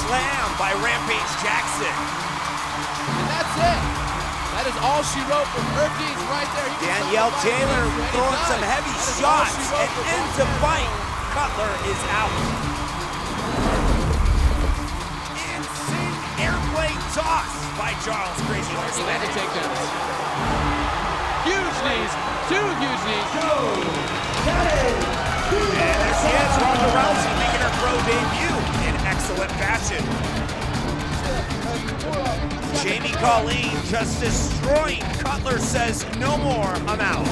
slam by Rampage Jackson. And that's it. That is all she wrote for Hercules right there. Danielle Taylor throwing some heavy shots and ends the fight. Cutler is out. Insane airplane toss by Charles Krazy. Atlantic takedowns. Huge knees, 2 huge knees. And there she is, Ronda Rousey making her pro debut in excellent fashion. Jamie Colleen just destroying. Cutler says, no more, I'm out.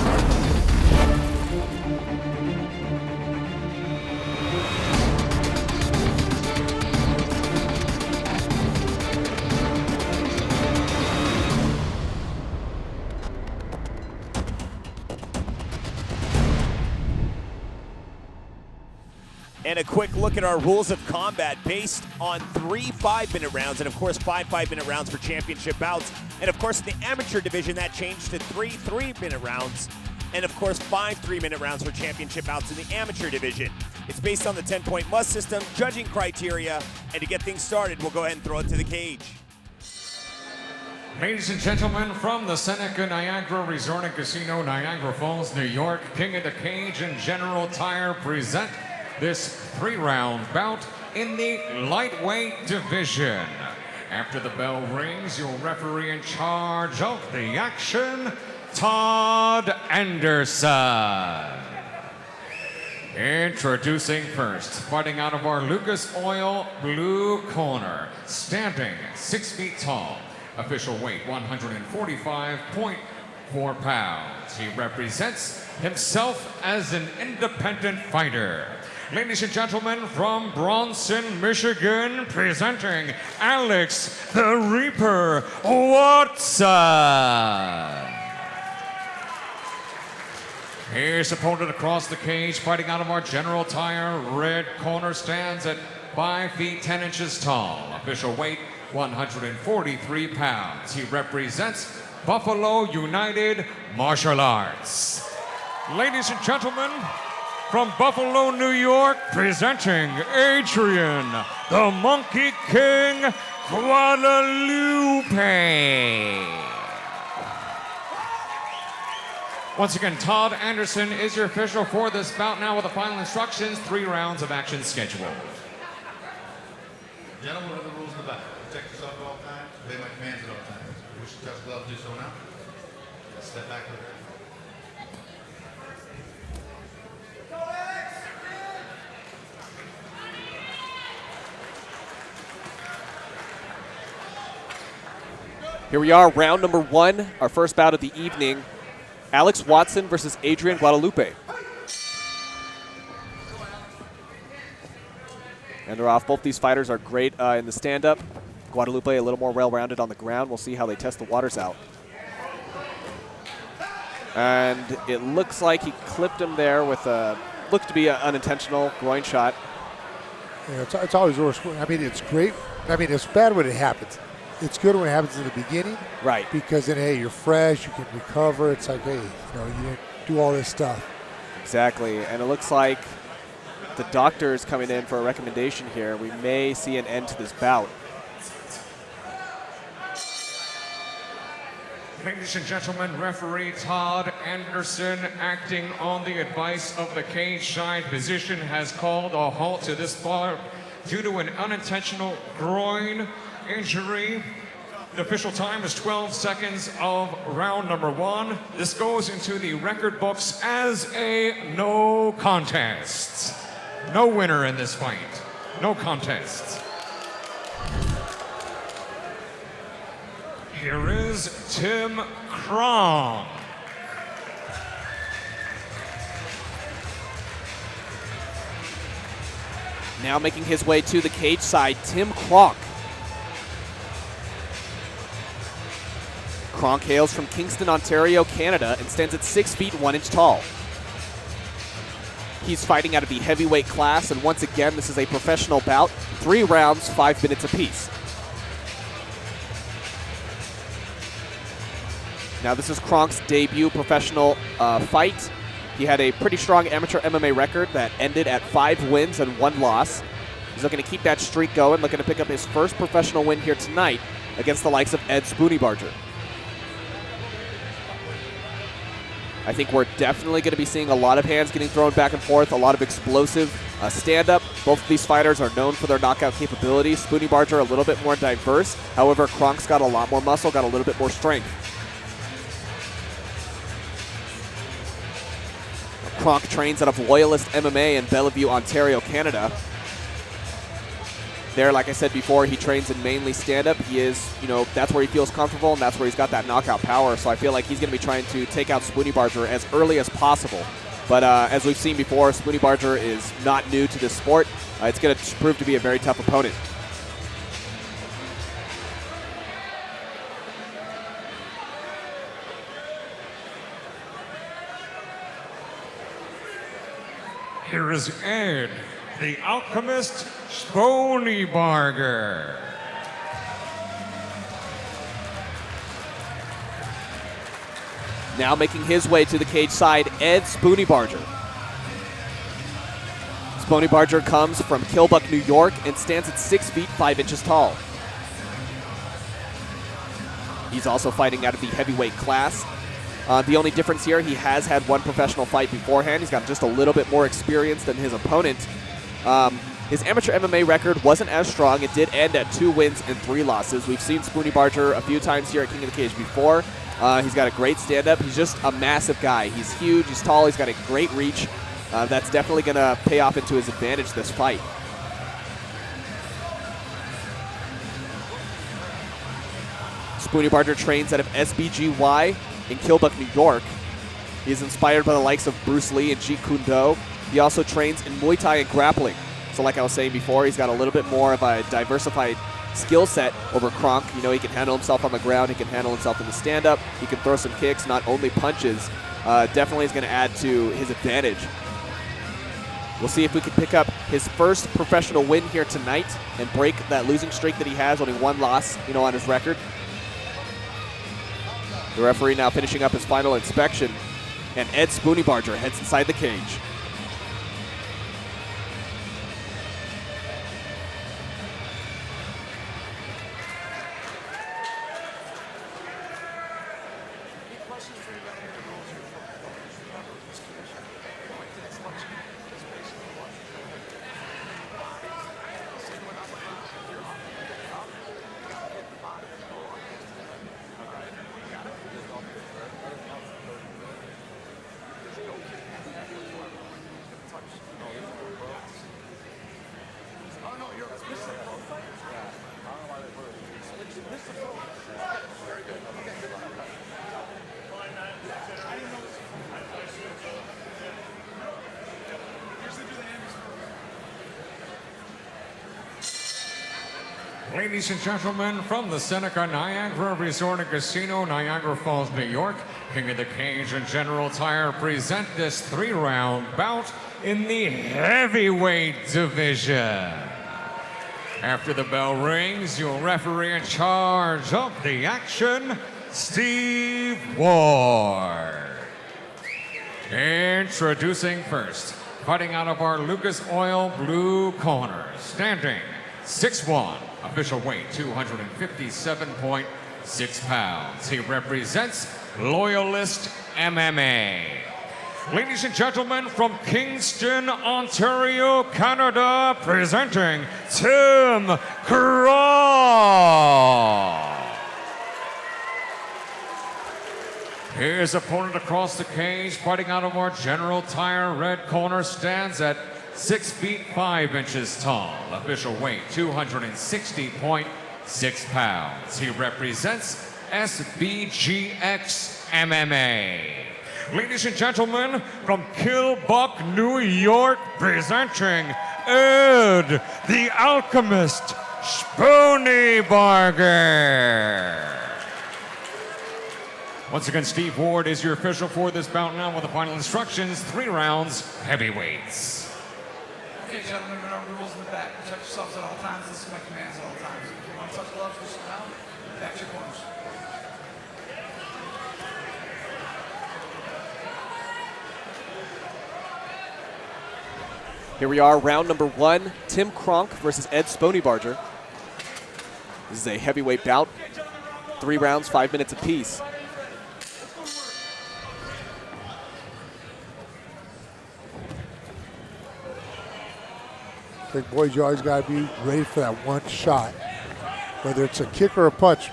And a quick look at our rules of combat based on 3 5-minute rounds, and of course 5 5-minute rounds for championship bouts. And of course in the amateur division that changed to 3 3-minute rounds, and of course 5 3-minute rounds for championship bouts in the amateur division. It's based on the 10-point must system, judging criteria, and to get things started, we'll go ahead and throw it to the cage. Ladies and gentlemen, from the Seneca Niagara Resort and Casino, Niagara Falls, New York, King of the Cage and General Tire present this 3-round bout in the lightweight division. After the bell rings, your referee in charge of the action, Todd Anderson. Introducing first, fighting out of our Lucas Oil blue corner, standing 6 feet tall, official weight 145.4 pounds. He represents himself as an independent fighter. Ladies and gentlemen, from Bronson, Michigan, presenting Alex the Reaper Watson. His opponent across the cage, fighting out of our General Tire red corner, stands at 5 feet 10 inches tall. Official weight 143 pounds. He represents Buffalo United Martial Arts. Ladies and gentlemen, from Buffalo, New York, presenting Adrian, the Monkey King, Guadalupe. Once again, Todd Anderson is your official for this bout. Now with the final instructions, 3 rounds of action scheduled. Gentlemen, what are the rules in the back? Protect yourself at all times, obey my commands at all times. If you wish to touch gloves, do so now. Step back a little. Here we are, round number 1, our first bout of the evening. Alex Watson versus Adrian Guadalupe. And they're off. Both these fighters are great in the stand-up. Guadalupe a little more well-rounded on the ground. We'll see how they test the waters out. And it looks like he clipped him there with a, looks to be an unintentional groin shot. Yeah, it's always worse. I mean, it's great. I mean, it's bad when it happens. It's good when it happens in the beginning. Right. Because then, hey, you're fresh, you can recover. It's like, hey, you didn't do all this stuff. Exactly. And it looks like the doctor is coming in for a recommendation here. We may see an end to this bout. Ladies and gentlemen, referee Todd Anderson, acting on the advice of the cage-side physician, has called a halt to this bout due to an unintentional groin injury. The official time is 12 seconds of round number 1. This goes into the record books as a no contest. No winner in this fight. No contest. Here is Tim Crowe. Now making his way to the cage side, Tim Crowe. Crowe hails from Kingston, Ontario, Canada, and stands at 6 feet 1 inch tall. He's fighting out of the heavyweight class, and once again, this is a professional bout, 3 rounds, 5 minutes apiece. Now this is Crowe's debut professional fight. He had a pretty strong amateur MMA record that ended at 5 wins and 1 loss. He's looking to keep that streak going, looking to pick up his first professional win here tonight against the likes of Ed Spoony Barger. I think we're definitely going to be seeing a lot of hands getting thrown back and forth, a lot of explosive stand-up. Both of these fighters are known for their knockout capabilities. Spoony Barger a little bit more diverse. However, Kronk's got a lot more muscle, got a little bit more strength. Kronk trains out of Loyalist MMA in Bellevue, Ontario, Canada. There, like I said before, he trains in mainly stand-up. He is, that's where he feels comfortable, and that's where he's got that knockout power. So I feel like he's going to be trying to take out Spoony Barger as early as possible. But as we've seen before, Spoony Barger is not new to this sport. It's going to prove to be a very tough opponent. Here is Ed, the Alchemist Spoony Barger. Now making his way to the cage side, Ed Spoony Barger. Spoony Barger comes from Killbuck, New York, and stands at 6 feet 5 inches tall. He's also fighting out of the heavyweight class. The only difference here, he has had one professional fight beforehand. He's got just a little bit more experience than his opponent. His amateur MMA record wasn't as strong. It did end at 2 wins and 3 losses. We've seen Spoony Barger a few times here at King of the Cage before. He's got a great stand-up. He's just a massive guy. He's huge, he's tall, he's got a great reach. That's definitely going to pay off into his advantage this fight. Spoony Barger trains out of SBGY in Killbuck, New York. He is inspired by the likes of Bruce Lee and Jeet Kune Do. He also trains in Muay Thai and grappling. So like I was saying before, he's got a little bit more of a diversified skill set over Kronk. He can handle himself on the ground. He can handle himself in the stand-up. He can throw some kicks, not only punches. Definitely is going to add to his advantage. We'll see if we can pick up his first professional win here tonight and break that losing streak that he has, only 1 loss, on his record. The referee now finishing up his final inspection, and Ed Spoony Barger heads inside the cage. Ladies and gentlemen, from the Seneca Niagara Resort and Casino, Niagara Falls, New York, King of the Cage and General Tire present this 3-round bout in the heavyweight division. After the bell rings, your referee in charge of the action, Steve Ward. Introducing first, fighting out of our Lucas Oil blue corner, standing 6'1", official weight 257.6 pounds. He represents Loyalist MMA. Ladies and gentlemen, from Kingston, Ontario, Canada, presenting Tim Crowe. His opponent across the cage, fighting out of our General Tire red corner, stands at 6 feet 5 inches tall, official weight 260.6 pounds. He represents SBGX MMA. Ladies and gentlemen, from Killbuck, New York, presenting Ed, the Alchemist, Spoony Barger. Once again, Steve Ward is your official for this bout now with the final instructions, 3 rounds, heavyweights. Okay, gentlemen, remember rules in the back. Protect yourselves at all times. Listen to my commands at all times. If you want to touch gloves, just sit down. Back to your corners. Here we are, round number 1. Tim Kronk versus Ed Spooneybarger. This is a heavyweight bout. 3 rounds, 5 minutes apiece. I think, boys, you always got to be ready for that one shot, whether it's a kick or a punch.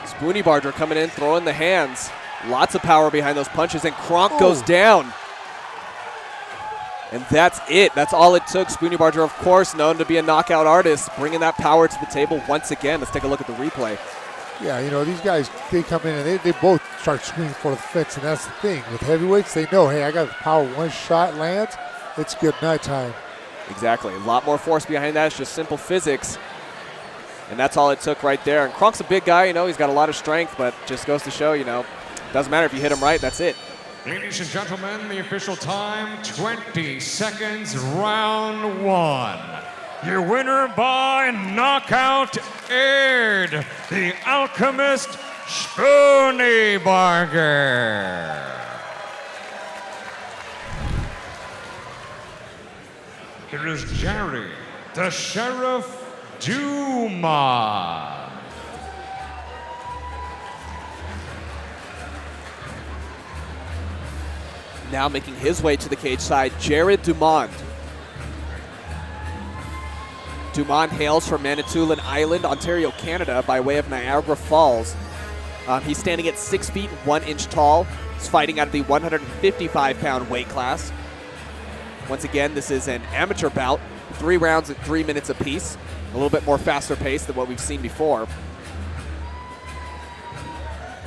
Spooneybarger coming in, throwing the hands. Lots of power behind those punches, and Kronk goes down. And that's it. That's all it took. Spooneybarger, of course, known to be a knockout artist, bringing that power to the table once again. Let's take a look at the replay. Yeah, you know, these guys, they come in and they both start swinging for the fence, and that's the thing. With heavyweights, they know, hey, I got the power. One shot lands, it's good night time. Exactly. A lot more force behind that. It's just simple physics. And that's all it took right there. And Kronk's a big guy, you know, he's got a lot of strength, but just goes to show, you know, doesn't matter if you hit him right, that's it. Ladies and gentlemen, the official time, 20 seconds, round 1. Your winner by knockout, Ed, the Alchemist Spooneybarger. Here is Jerry, the Sheriff Dumont. Now making his way to the cage side, Jared Dumont. Dumont hails from Manitoulin Island, Ontario, Canada, by way of Niagara Falls. He's standing at 6 feet 1 inch tall. He's fighting out of the 155-pound weight class. Once again, this is an amateur bout, 3 rounds at 3 minutes apiece. A little bit more faster pace than what we've seen before.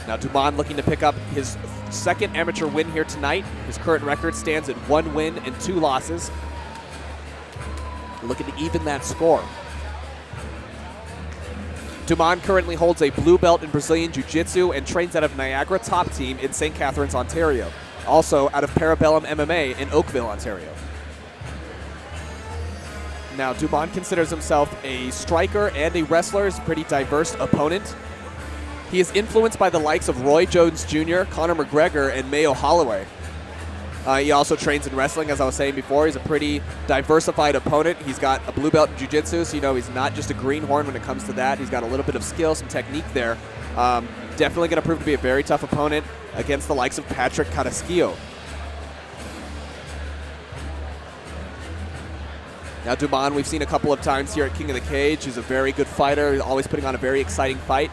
Now Dumont looking to pick up his 2nd amateur win here tonight. His current record stands at 1 win and 2 losses. Looking to even that score. Dumont currently holds a blue belt in Brazilian Jiu-Jitsu and trains out of Niagara Top Team in St. Catharines, Ontario. Also out of Parabellum MMA in Oakville, Ontario. Now Dumont considers himself a striker and a wrestler. He's a pretty diverse opponent. He is influenced by the likes of Roy Jones Jr., Conor McGregor, and Mayo Holloway. He also trains in wrestling, as I was saying before. He's a pretty diversified opponent. He's got a blue belt in jiu-jitsu, so you know he's not just a greenhorn when it comes to that. He's got a little bit of skill, some technique there. Definitely going to prove to be a very tough opponent against the likes of Patrick Carrasquillo. Now Dumont, we've seen a couple of times here at King of the Cage. He's a very good fighter, always putting on a very exciting fight.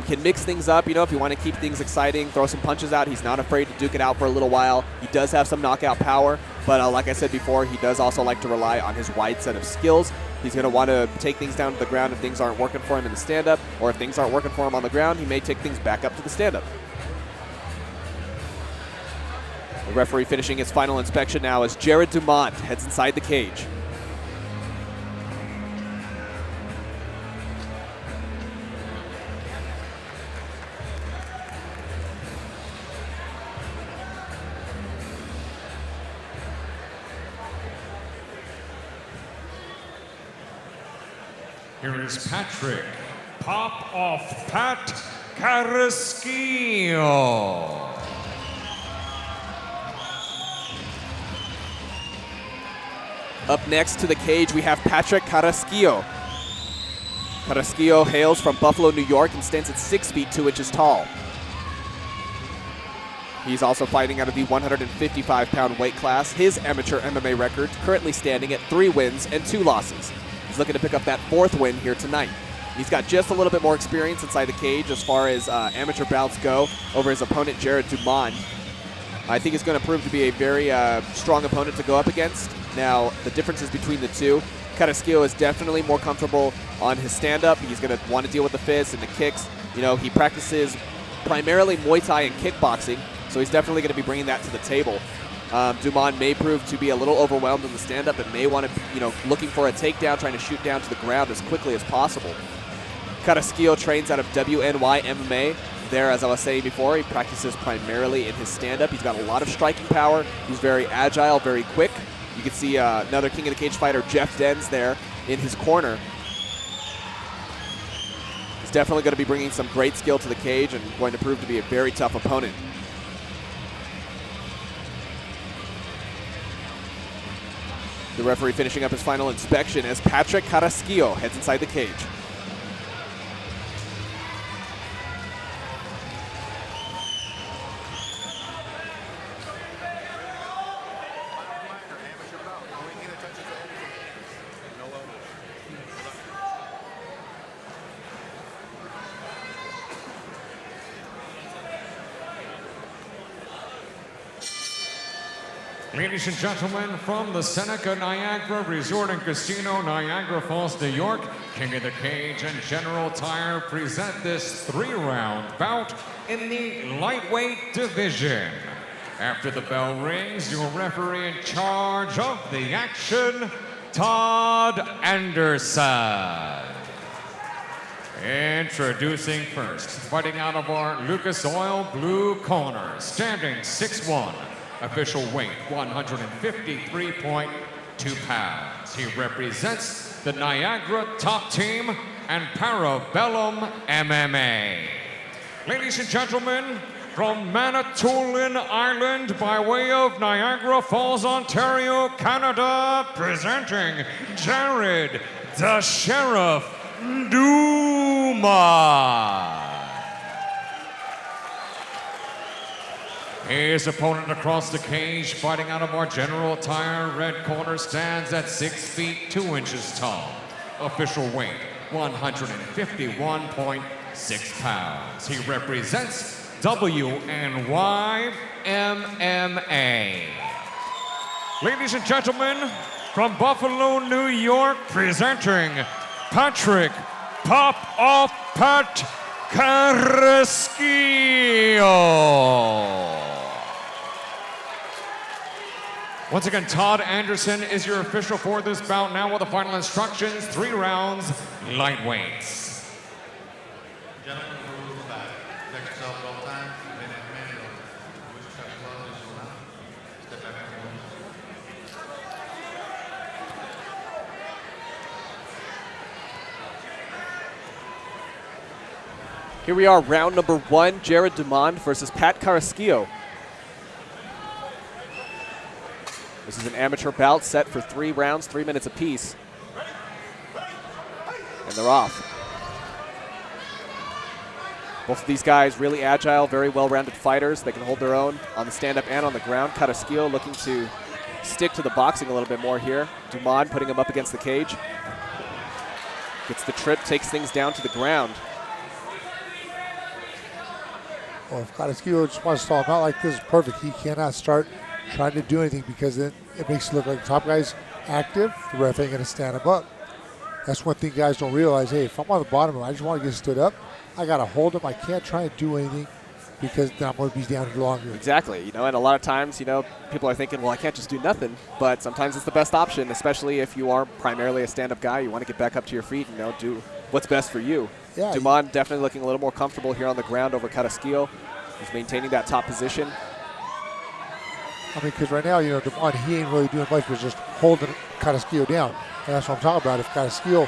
Can mix things up, you know, if you want to keep things exciting, throw some punches out. He's not afraid to duke it out for a little while. He does have some knockout power, but like I said before, he does also like to rely on his wide set of skills. He's going to want to take things down to the ground if things aren't working for him in the stand-up, or if things aren't working for him on the ground, he may take things back up to the stand-up. The referee finishing his final inspection now as Jared Dumont heads inside the cage. Here is Patrick Pop Off Pat Carrasquillo. Up next to the cage, we have Patrick Carrasquillo. Carrasquillo hails from Buffalo, New York, and stands at 6 feet 2 inches tall. He's also fighting out of the 155-pound weight class. His amateur MMA record currently standing at 3 wins and 2 losses. He's looking to pick up that 4th win here tonight. He's got just a little bit more experience inside the cage as far as amateur bouts go over his opponent, Jared Dumont. I think he's going to prove to be a very strong opponent to go up against. Now, the differences between the two, Carrasquillo is definitely more comfortable on his stand-up. He's going to want to deal with the fists and the kicks. You know, he practices primarily Muay Thai and kickboxing, so he's definitely going to be bringing that to the table. Dumont may prove to be a little overwhelmed in the stand-up and may want to, you know, looking for a takedown, trying to shoot down to the ground as quickly as possible. Carrasquillo trains out of WNY MMA. There, as I was saying before, he practices primarily in his stand-up. He's got a lot of striking power. He's very agile, very quick. You can see another King of the Cage fighter, Jeff Dens, there in his corner. He's definitely going to be bringing some great skill to the cage and going to prove to be a very tough opponent. The referee finishing up his final inspection as Patrick Carrasquillo heads inside the cage. Ladies and gentlemen, from the Seneca Niagara Resort and Casino, Niagara Falls, New York, King of the Cage and General Tire present this 3-round bout in the lightweight division. After the bell rings, your referee in charge of the action, Todd Anderson. Introducing first, fighting out of our Lucas Oil blue corner, standing 6'1", official weight 153.2 pounds. He represents the Niagara Top Team and Parabellum MMA. Ladies and gentlemen, from Manitoulin Island by way of Niagara Falls, Ontario, Canada, presenting Jared the Sheriff Duma. His opponent across the cage, fighting out of our General Tire red corner, stands at 6 feet 2 inches tall. Official weight 151.6 pounds. He represents WNY MMA. Ladies and gentlemen, from Buffalo, New York, presenting Patrick Pop-Off Pat Carrasquillo. Once again, Todd Anderson is your official for this bout. Now with the final instructions, 3 rounds, lightweights. Gentlemen, the rules of the bout. Protect yourself at all times. Benett, which touch gloves is allowed. Step back and Here we are, round number 1, Jared Dumond versus Pat Carrasquillo. This is an amateur bout set for 3 rounds, 3 minutes apiece. And they're off. Both of these guys really agile, very well-rounded fighters. They can hold their own on the stand-up and on the ground. Carrasquillo looking to stick to the boxing a little bit more here. Dumond putting him up against the cage. Gets the trip, takes things down to the ground. Well, if Guadalupe just wants to stall him out like this, it's perfect. He cannot start trying to do anything because then it makes it look like the top guy's active. The ref ain't going to stand him up. That's one thing guys don't realize. Hey, if I'm on the bottom, I just want to get stood up. I got to hold him. I can't try and do anything because then I'm going to be down here longer. Exactly. You know, and a lot of times, you know, people are thinking, well, I can't just do nothing. But sometimes it's the best option, especially if you are primarily a stand-up guy. You want to get back up to your feet and, you know, do what's best for you. Yeah, Dumond definitely looking a little more comfortable here on the ground over Carrasquillo. He's maintaining that top position. I mean, because right now, you know, Dumond, he ain't really doing much but just holding Carrasquillo down. And that's what I'm talking about. If Carrasquillo,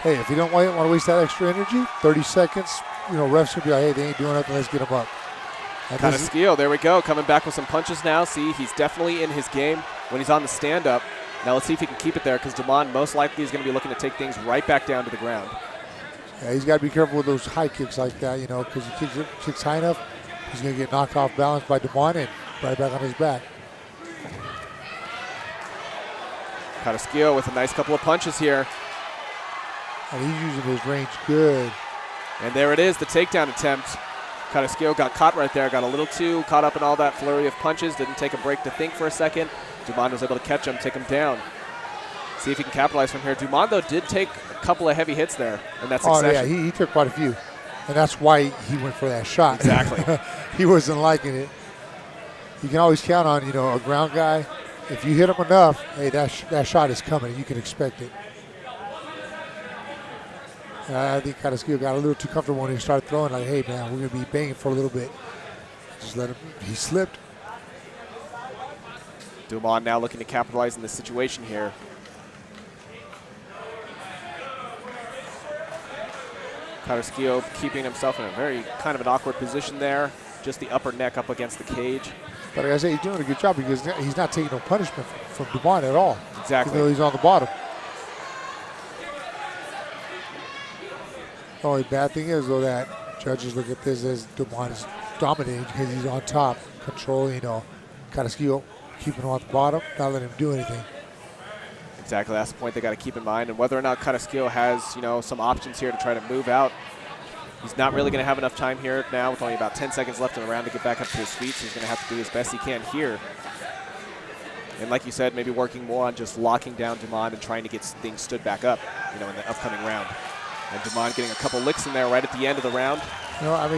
hey, if you don't want to waste that extra energy, 30 seconds, you know, refs will be like, hey, they ain't doing nothing, let's get him up. Carrasquillo, there we go, coming back with some punches now. See, he's definitely in his game when he's on the stand-up. Now let's see if he can keep it there because Dumond most likely is going to be looking to take things right back down to the ground. Yeah, he's got to be careful with those high kicks like that, you know, because he kicks high enough, he's going to get knocked off balance by Dumond and right back on his back. Carrasquillo with a nice couple of punches here. And he's using his range good. And there it is, the takedown attempt. Carrasquillo got caught right there, got a little too caught up in all that flurry of punches, didn't take a break to think for a second. Dumond was able to catch him, take him down. See if he can capitalize from here. Dumond, though, did take a couple of heavy hits there in that succession. Oh, yeah, he took quite a few. And that's why he went for that shot. Exactly. He wasn't liking it. You can always count on, you know, a ground guy. If you hit him enough, hey, that shot is coming. You can expect it. And I think Carrasquillo got a little too comfortable when he started throwing. Like, hey, man, we're going to be banging for a little bit. Just let him. He slipped. Dumond now looking to capitalize in this situation here. Carrasquillo keeping himself in a very kind of an awkward position there. Just the upper neck up against the cage. But like I say, he's doing a good job because he's not taking no punishment from Dumond at all. Exactly. Even though he's on the bottom. The only bad thing is, though, that judges look at this as Dumont is dominating because he's on top, controlling, Carrasquillo, keeping him on the bottom, not letting him do anything. Exactly, that's the point they got to keep in mind. And whether or not Carrasquillo has, some options here to try to move out. He's not really going to have enough time here now with only about 10 seconds left in the round to get back up to his feet, so he's going to have to do his best he can here. And like you said, maybe working more on just locking down Dumont and trying to get things stood back up, in the upcoming round. And Dumont getting a couple licks in there right at the end of the round.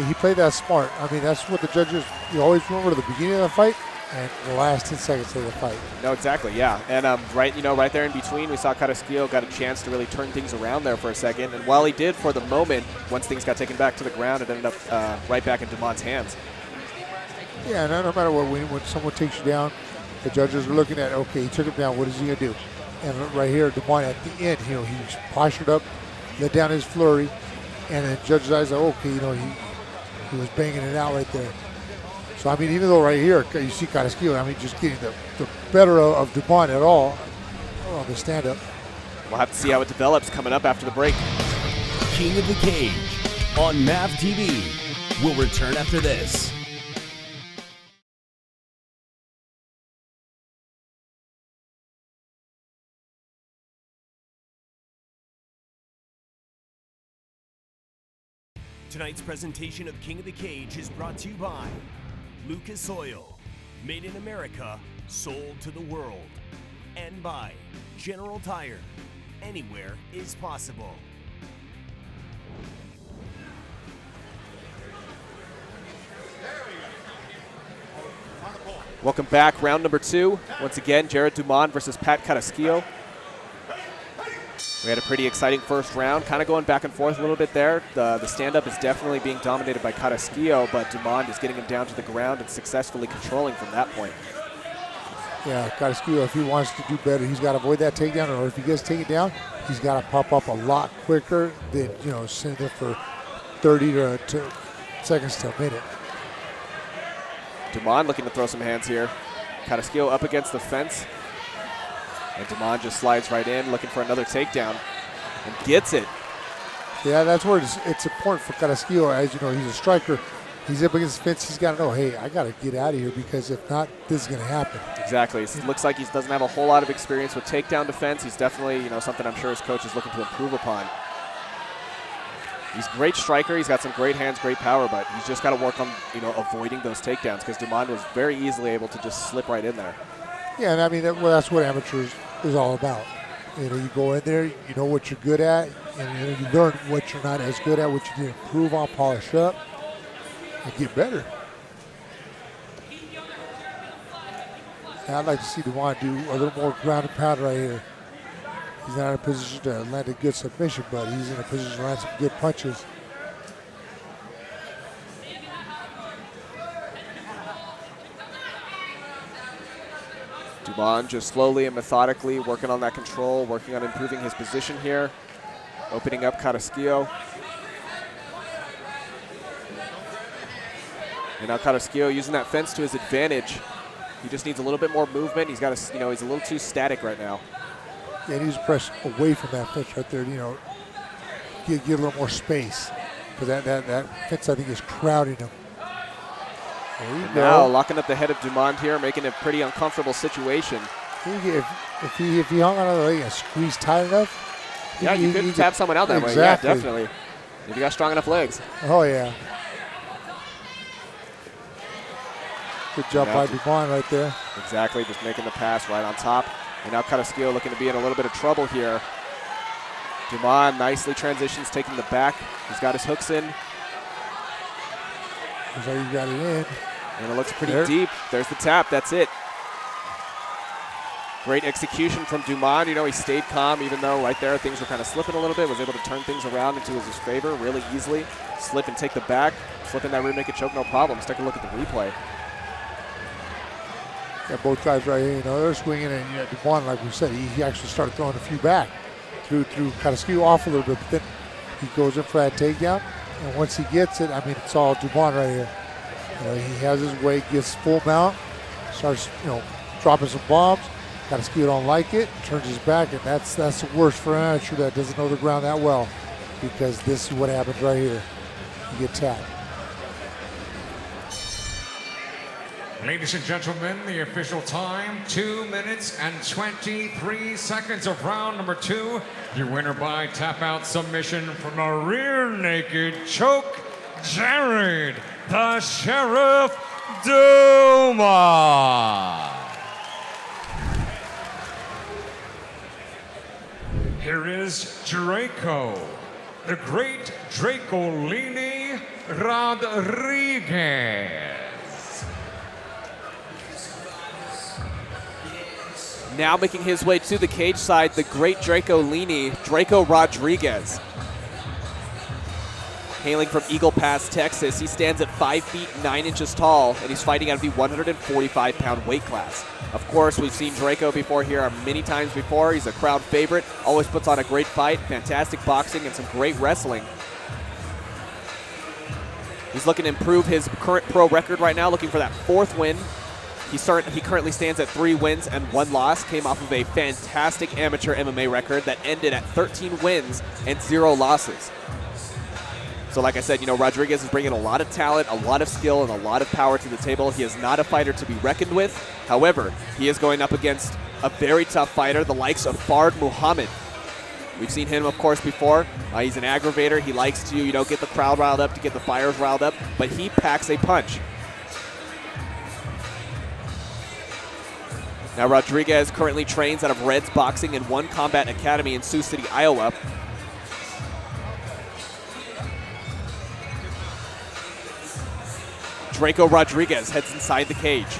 He played that smart. That's what the judges, you always remember the beginning of the fight and the last 10 seconds of the fight. No, exactly, yeah. And right there in between, we saw Carrasquillo got a chance to really turn things around there for a second. And while he did for the moment, once things got taken back to the ground, it ended up right back in Dumont's hands. Yeah, no matter what, when someone takes you down, the judges are looking at, okay, he took him down, what is he going to do? And right here, Dumont at the end, he was postured up, let down his flurry, and then judge's eyes are okay, he was banging it out right there. So, even though right here, you see Carrasquillo, just getting the better of Dumont at all on the stand-up. We'll have to see how it develops coming up after the break. King of the Cage on MAV TV. We'll return after this. Tonight's presentation of King of the Cage is brought to you by Lucas Oil, made in America, sold to the world, and by General Tire, anywhere is possible. Welcome back, round number 2. Once again, Jared Dumont versus Pat Carrasquillo. We had a pretty exciting first round, kind of going back and forth a little bit there. The stand-up is definitely being dominated by Carrasquillo, but Dumont is getting him down to the ground and successfully controlling from that point. Yeah, Carrasquillo, if he wants to do better, he's got to avoid that takedown, or if he gets taken down, he's got to pop up a lot quicker than, sitting there for 30 to seconds to a minute. Dumont looking to throw some hands here. Carrasquillo up against the fence. And Dumont just slides right in, looking for another takedown, and gets it. Yeah, that's where it's important for Carrasquillo. As you know, he's a striker. He's up against the fence. He's got to know, hey, I got to get out of here because if not, this is going to happen. Exactly. It looks like he doesn't have a whole lot of experience with takedown defense. He's definitely, something I'm sure his coach is looking to improve upon. He's a great striker. He's got some great hands, great power, but he's just got to work on, avoiding those takedowns because Dumont was very easily able to just slip right in there. Yeah, and that's what amateurs is all about. You go in there, you know what you're good at, and you learn what you're not as good at, what you can improve on, polish up, and get better. And I'd like to see Dumont do a little more ground and pound right here. He's not in a position to land a good submission, but he's in a position to land some good punches. Dumont just slowly and methodically working on that control, working on improving his position here, opening up Carrasquillo. And now Carrasquillo using that fence to his advantage. He just needs a little bit more movement. He's got he's a little too static right now. Yeah, he needs to press away from that fence right there, get a little more space. Because that fence, I think, is crowding him. Now locking up the head of Dumont here, making it a pretty uncomfortable situation. If he hung on the leg and squeezed tight enough. Yeah, you could tap someone out that way. Yeah, definitely. If you got strong enough legs. Oh, yeah. Good job by Dumont right there. Exactly, just making the pass right on top. And now Carrasquillo looking to be in a little bit of trouble here. Dumont nicely transitions, taking the back. He's got his hooks in. Looks like he got it in. And it looks pretty deep. There's the tap. That's it. Great execution from Dumont. He stayed calm even though right there things were kind of slipping a little bit. Was able to turn things around into his favor really easily. Slip and take the back. Slip in that rear naked choke, no problem. Let's take a look at the replay. Yeah, both guys right here, they're swinging, and Dumont, like we said, he actually started throwing a few back. Threw Carrasquillo off a little bit, but then he goes in for that takedown. And once he gets it, it's all Dumont right here. He has his weight, gets full mount, starts, dropping some bombs. Kotaski don't like it, turns his back, and that's the worst for an amateur that doesn't know the ground that well, because this is what happens right here. You get tapped. Ladies and gentlemen, the official time, 2 minutes and 23 seconds of round number 2. Your winner by tap out submission from a rear naked choke, Jared the Sheriff Duma. Here is Draco, the great Dracolini Rodriguez. Now making his way to the cage side, the great Dracolini, Draco Rodriguez. Hailing from Eagle Pass, Texas, he stands at 5 feet 9 inches tall, and he's fighting out of the 145-pound weight class. Of course, we've seen Draco before here many times before. He's a crowd favorite, always puts on a great fight, fantastic boxing, and some great wrestling. He's looking to improve his current pro record right now, looking for that 4th win. He currently stands at 3 wins and 1 loss, came off of a fantastic amateur MMA record that ended at 13 wins and 0 losses. So like I said, Rodriguez is bringing a lot of talent, a lot of skill, and a lot of power to the table. He is not a fighter to be reckoned with. However, he is going up against a very tough fighter, the likes of Fard Muhammad. We've seen him, of course, before. He's an aggravator. He likes to, get the crowd riled up, to get the fighters riled up, but he packs a punch. Now, Rodriguez currently trains out of Reds Boxing and One Combat Academy in Sioux City, Iowa. Draco Rodriguez heads inside the cage.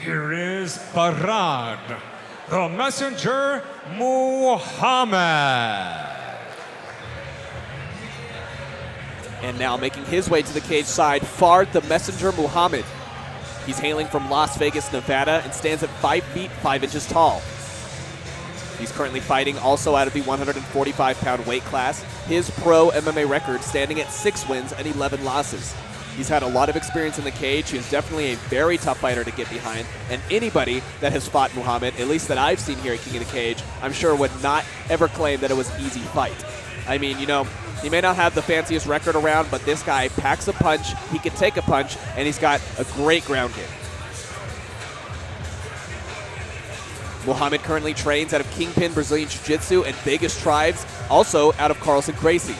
Here is Farad, the Messenger Muhammad. And now making his way to the cage side, Fard the Messenger Muhammad. He's hailing from Las Vegas, Nevada, and stands at 5 feet 5 inches tall. He's currently fighting also out of the 145-pound weight class. His pro MMA record standing at 6 wins and 11 losses. He's had a lot of experience in the cage. He's definitely a very tough fighter to get behind. And anybody that has fought Muhammad, at least that I've seen here at King of the Cage, I'm sure would not ever claim that it was an easy fight. I mean, he may not have the fanciest record around, but this guy packs a punch, he can take a punch, and he's got a great ground game. Muhammad currently trains out of Kingpin Brazilian Jiu-Jitsu and Vegas Tribes, also out of Carlson Gracie.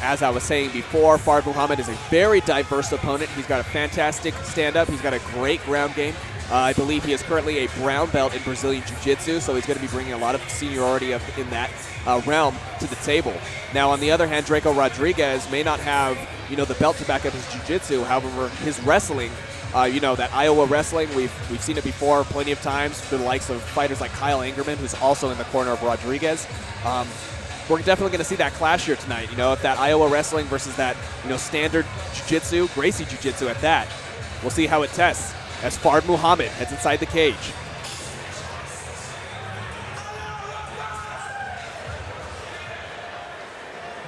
As I was saying before, Fard Muhammad is a very diverse opponent. He's got a fantastic stand-up. He's got a great ground game. I believe he is currently a brown belt in Brazilian Jiu-Jitsu, so he's going to be bringing a lot of seniority in that realm to the table. Now, on the other hand, Draco Rodriguez may not have, the belt to back up his Jiu-Jitsu. However, his wrestling, that Iowa wrestling, we've seen it before plenty of times through the likes of fighters like Kyle Angerman, who's also in the corner of Rodriguez. We're definitely going to see that clash here tonight. If that Iowa wrestling versus that, standard Jiu-Jitsu, Gracie Jiu-Jitsu at that. We'll see how it tests as Fard Muhammad heads inside the cage.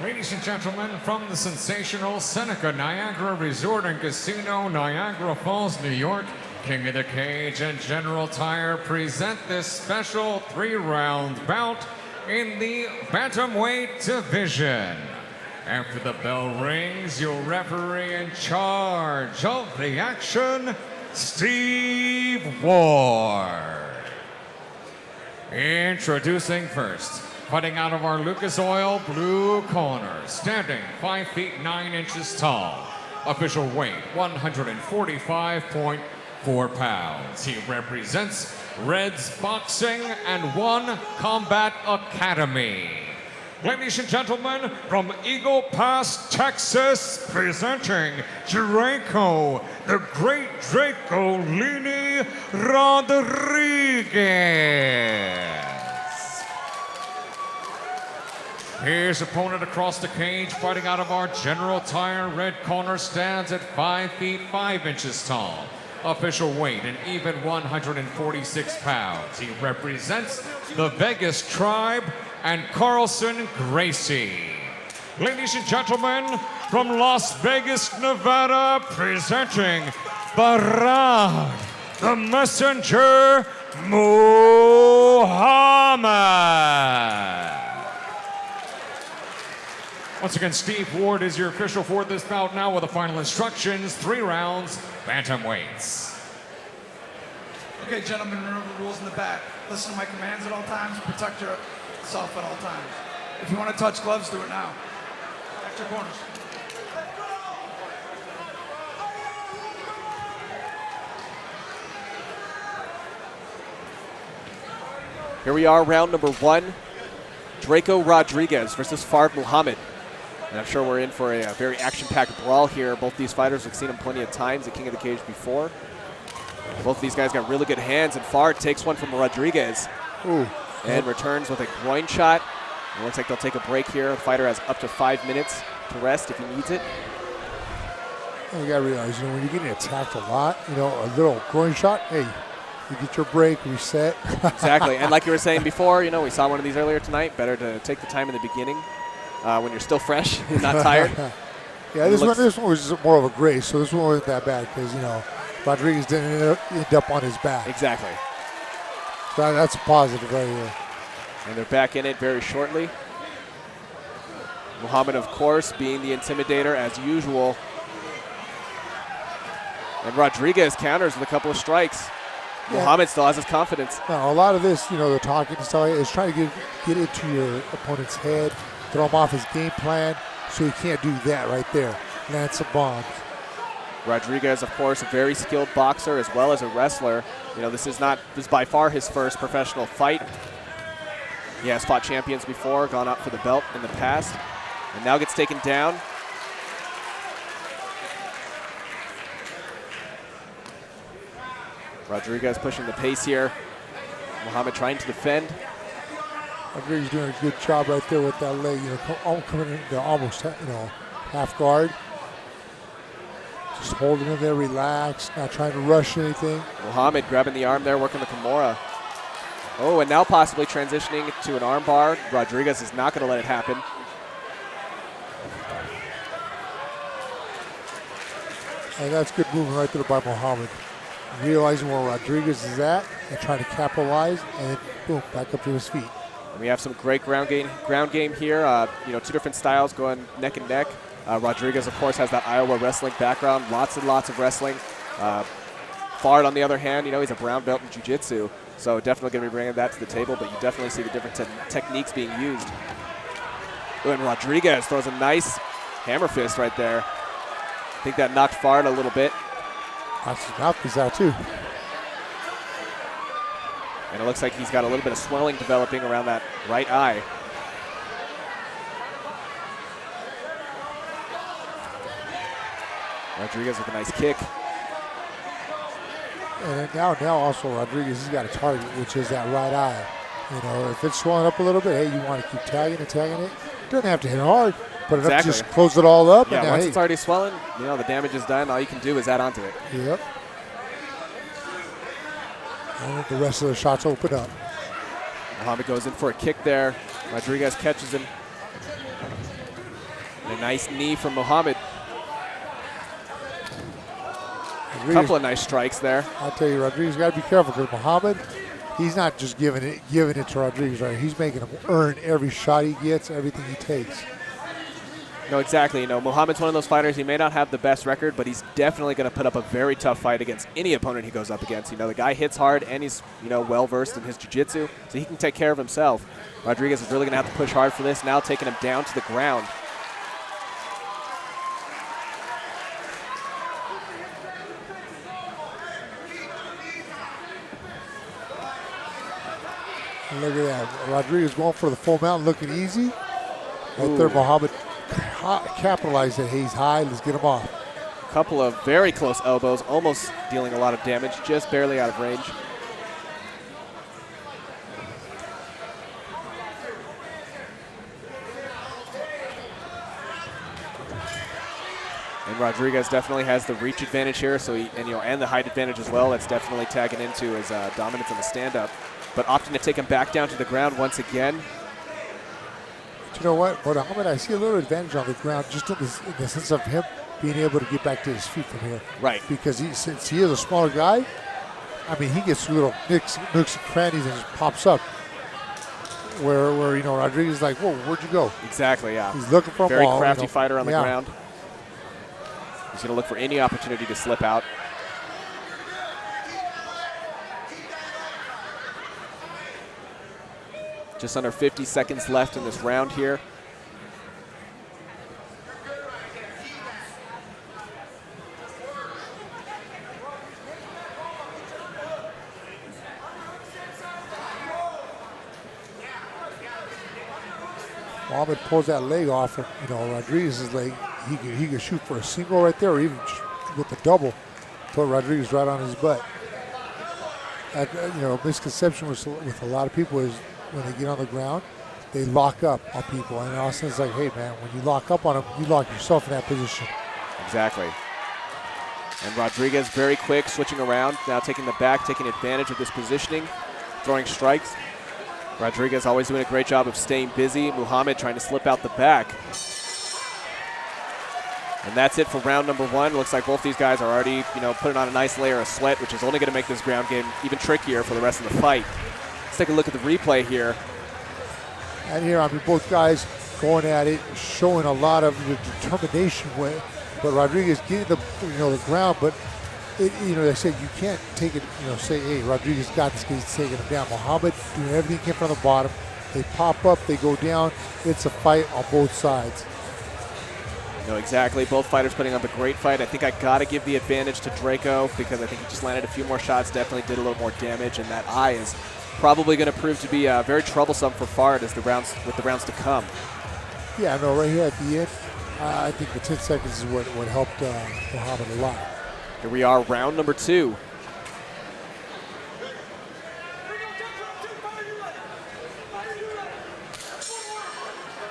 Ladies and gentlemen, from the sensational Seneca Niagara Resort and Casino, Niagara Falls, New York, King of the Cage and General Tire present this special 3-round bout in the bantamweight division. After the bell rings, your referee in charge of the action, Steve Ward. Introducing first, fighting out of our Lucas Oil blue corner, standing 5 feet 9 inches tall, official weight 145.4 pounds. He represents Reds Boxing and One Combat Academy. Ladies and gentlemen, from Eagle Pass, Texas, presenting Draco, the great Dracolini Rodriguez. His opponent across the cage, fighting out of our General Tire red corner, stands at 5 feet 5 inches tall. Official weight, an even 146 pounds. He represents the Vegas Tribe, and Carlson Gracie. Ladies and gentlemen, from Las Vegas, Nevada, presenting Barad, the Messenger Muhammad. Once again, Steve Ward is your official for this bout now with the final instructions, 3 rounds, bantamweights. Okay, gentlemen, remember the rules in the back. Listen to my commands at all times. Protect yourself at all times. If you want to touch gloves, do it now. Back your corners. Here we are, round number 1. Draco Rodriguez versus Fard Muhammad. And I'm sure we're in for a very action-packed brawl here. Both these fighters, we've seen them plenty of times at King of the Cage before. Both of these guys got really good hands, and Fard takes one from Rodriguez. Ooh. And returns with a groin shot. It looks like they'll take a break here. The fighter has up to 5 minutes to rest if he needs it. You gotta realize, when you're getting attacked a lot, a little groin shot, hey, you get your break, reset. Exactly, and like you were saying before, we saw one of these earlier tonight. Better to take the time in the beginning when you're still fresh and not tired. Yeah, this one was just more of a grace, so this one wasn't that bad because, Rodriguez didn't end up on his back. Exactly. So that's a positive right here. And they're back in it very shortly. Muhammad, of course, being the intimidator as usual. And Rodriguez counters with a couple of strikes. Yeah. Muhammad still has his confidence. Now, a lot of this, the talking and stuff is trying to get into your opponent's head, throw him off his game plan, so he can't do that right there. Land some bombs. Rodriguez, of course, a very skilled boxer as well as a wrestler. This is by far his first professional fight. He has fought champions before, gone up for the belt in the past, and now gets taken down. Rodriguez pushing the pace here. Muhammad trying to defend. Rodriguez doing a good job right there with that leg, coming into almost, half guard. Just holding him there, relaxed, not trying to rush anything. Muhammad grabbing the arm there, working the Kimura. Oh, and now possibly transitioning to an arm bar. Rodriguez is not going to let it happen. And that's good movement right there by Muhammad. Realizing where Rodriguez is at and trying to capitalize, and boom, back up to his feet. And we have some great ground game here. 2 different styles going neck and neck. Rodriguez, of course, has that Iowa wrestling background. Lots and lots of wrestling. Fard, on the other hand, he's a brown belt in jiu-jitsu. So definitely going to be bringing that to the table, but you definitely see the different techniques being used. And Rodriguez throws a nice hammer fist right there. I think that knocked Fard a little bit. Knocks his mouthpiece out too. And it looks like he's got a little bit of swelling developing around that right eye. Rodriguez with a nice kick. And now also Rodriguez, he's got a target, which is that right eye. If it's swelling up a little bit, hey, you want to keep tagging it. Doesn't have to hit hard, but enough to just close it all up. Yeah, once it's already swelling, the damage is done. All you can do is add on to it. Yep. And the rest of the shots open up. Muhammad goes in for a kick there. Rodriguez catches him. And a nice knee from Muhammad. A couple of nice strikes there. I'll tell you, Rodriguez got to be careful because Muhammad, he's not just giving it to Rodriguez. Right? He's making him earn every shot he gets, everything he takes. No, exactly. Muhammad's one of those fighters. He may not have the best record, but he's definitely going to put up a very tough fight against any opponent he goes up against. The guy hits hard, and he's well-versed in his jiu-jitsu, so he can take care of himself. Rodriguez is really going to have to push hard for this, now taking him down to the ground. And look at that. Rodriguez going for the full mount, looking easy. Right there, Muhammad capitalized that he's high. Let's get him off. A couple of very close elbows, almost dealing a lot of damage, just barely out of range. And Rodriguez definitely has the reach advantage here, so and the height advantage as well. That's definitely tagging into his dominance in the stand-up. But opting to take him back down to the ground once again. you know what? But Muhammad, I see a little advantage on the ground just in the sense of him being able to get back to his feet from here. Right. Because since he is a smaller guy, I mean, he gets little nooks and crannies and just pops up. Where you know, Rodriguez is like, whoa, where'd you go? Exactly, yeah. He's looking for a very ball. crafty you know. fighter on the ground. He's going to look for any opportunity to slip out. Just under 50 seconds left in this round here. Muhammad pulls that leg off, and you know, Rodriguez's leg, he could shoot for a single right there, or even with the double, put Rodriguez right on his butt. You know, misconception with a lot of people is when they get on the ground, they lock up on people, and Austin's like, hey man, when you lock up on them, you lock yourself in that position. Exactly. And Rodriguez very quick, switching around, now taking the back, taking advantage of this positioning, throwing strikes. Rodriguez always doing a great job of staying busy. Muhammad trying to slip out the back. And that's it for round number one. Looks like both these guys are already, you know, putting on a nice layer of sweat, which is only going to make this ground game even trickier for the rest of the fight. Let's take a look at the replay here. And here, I mean, both guys going at it, showing a lot of determination. But Rodriguez getting the ground, but you know, they said you can't take it, you know, say, hey, Rodriguez got this because he's taking him down. Muhammad doing everything he can from the bottom. They pop up, they go down. It's a fight on both sides. No, exactly. Both fighters putting up a great fight. I think I got to give the advantage to Draco because I think he just landed a few more shots, definitely did a little more damage, and that eye is probably going to prove to be very troublesome for Fard as the rounds to come. Yeah, no, right here at the end, I think the 10 seconds is what helped Muhammad a lot. Here we are, round number two.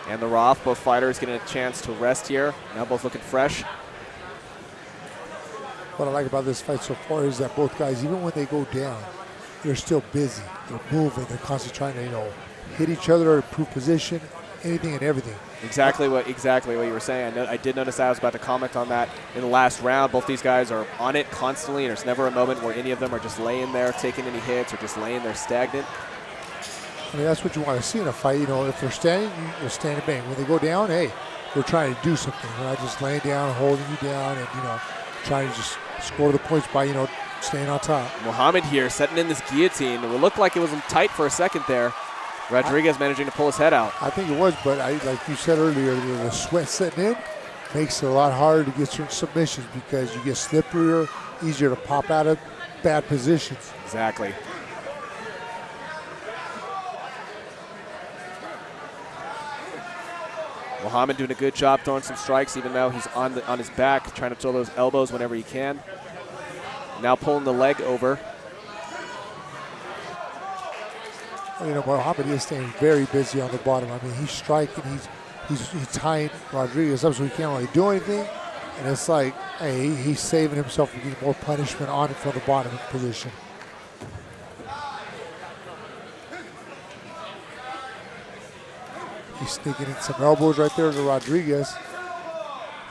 And the Roth, both fighters getting a chance to rest here. Now both looking fresh. What I like about this fight so far is that both guys, even when they go down, they're still busy. They're moving. They're constantly trying to, you know, hit each other, improve position, anything and everything. Exactly what you were saying. I did notice that. I was about to comment on that in the last round. Both these guys are on it constantly, and there's never a moment where any of them are just laying there taking any hits or just laying there stagnant. I mean, that's what you want to see in a fight. You know, if they're standing, you're standing bang. When they go down, hey, we're trying to do something. We're not just laying down, holding you down, and, you know, trying to just score the points by, you know, staying on top. Muhammad here setting in this guillotine. It looked like it was tight for a second there. Rodriguez managing to pull his head out. I think it was, but like you said earlier, the sweat setting in makes it a lot harder to get certain submissions because you get slipperier, easier to pop out of bad positions. Exactly. Muhammad doing a good job throwing some strikes, even though he's on his back, trying to throw those elbows whenever he can. Now pulling the leg over. You know, Muhammad is staying very busy on the bottom. I mean, he's striking, he's tying Rodriguez up so he can't really do anything. And it's like, hey, he's saving himself from getting more punishment on it from the bottom position. He's sneaking in some elbows right there to Rodriguez.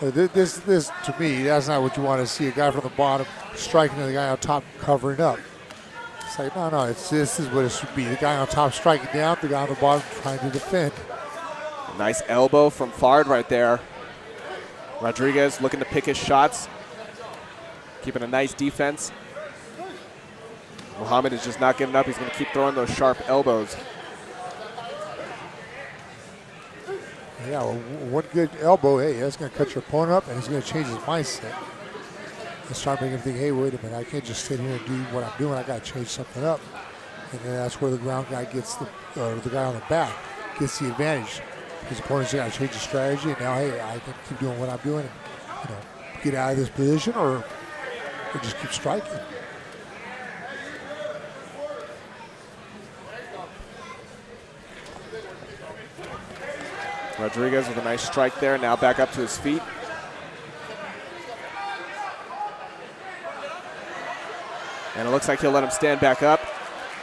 This to me, that's not what you want to see. A guy from the bottom striking the guy on top, covering up. It's like, no, this is what it should be. The guy on top striking down, the guy on the bottom trying to defend. A nice elbow from Fard right there. Rodriguez looking to pick his shots, keeping a nice defense. Muhammad is just not giving up. He's going to keep throwing those sharp elbows. Yeah, well, one good elbow, hey, that's going to cut your opponent up, and he's going to change his mindset. And start making him think, hey, wait a minute, I can't just sit here and do what I'm doing. I got to change something up. And then that's where the ground guy gets the guy on the back gets the advantage. His opponent's got to change his strategy, and now, hey, I can keep doing what I'm doing and, you know, get out of this position or just keep striking. Rodriguez with a nice strike there, now back up to his feet. And it looks like he'll let him stand back up,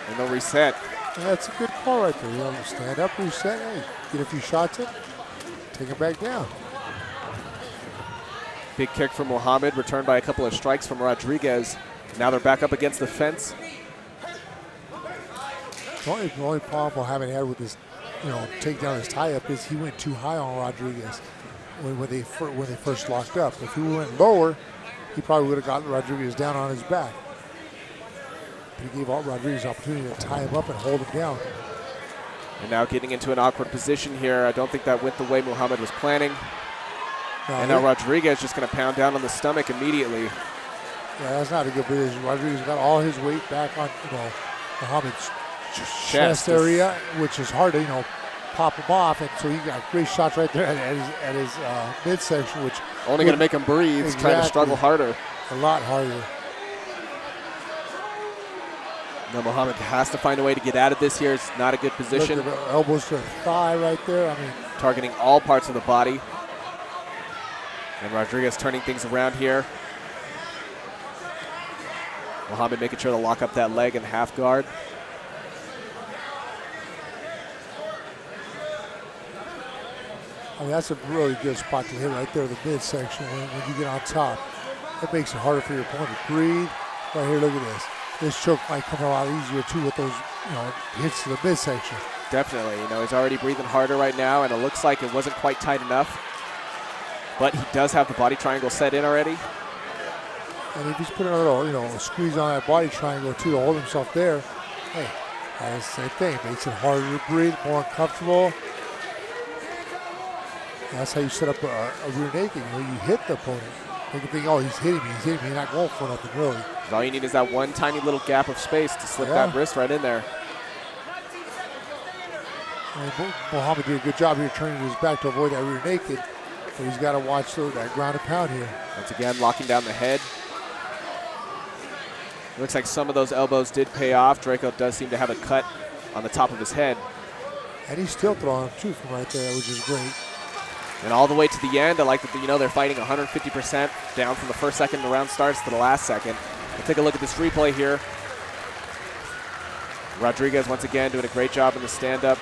and they'll reset. Yeah, that's a good call right there. You know, stand up, reset, hey, get a few shots in. take him back down. Big kick from Muhammad, returned by a couple of strikes from Rodriguez. Now they're back up against the fence. The only problem Muhammad had with this, take down his tie-up is he went too high on Rodriguez when they first locked up. If he went lower, he probably would have gotten Rodriguez down on his back. But he gave Rodriguez opportunity to tie him up and hold him down. And now getting into an awkward position here. I don't think that went the way Muhammad was planning. No, and now Rodriguez just going to pound down on the stomach immediately. Yeah, that's not a good position. Rodriguez got all his weight back on, Muhammad's chest area, which is hard to, pop him off. And so he got great shots right there at his midsection, which only going to make him breathe, trying to struggle harder. A lot harder. Now Muhammad has to find a way to get out of this here. It's not a good position. Look at the elbows to the thigh right there. Targeting all parts of the body. And Rodriguez turning things around here. Muhammad making sure to lock up that leg in half guard. That's a really good spot to hit right there, the midsection, when you get on top. It makes it harder for your opponent to breathe. Right here, look at this. This choke might come a lot easier, too, with those, hits to the midsection. Definitely. He's already breathing harder right now, and it looks like it wasn't quite tight enough. But he does have the body triangle set in already. And if he's putting a little, squeeze on that body triangle, too, to hold himself there, hey, that's the same thing. Makes it harder to breathe, more uncomfortable. And that's how you set up a rear naked. You hit the opponent. They can think, oh, he's hitting me. He's not going for nothing, really. All you need is that one tiny little gap of space to slip that wrist right in there. And Muhammad did a good job here turning his back to avoid that rear naked. But he's got to watch that ground and pound here. Once again, locking down the head. It looks like some of those elbows did pay off. Draco does seem to have a cut on the top of his head. And he's still throwing him, too, from right there, which is great. And all the way to the end, I like that they're fighting 150% down from the first second the round starts to the last second. We'll take a look at this replay here. Rodriguez once again doing a great job in the stand-up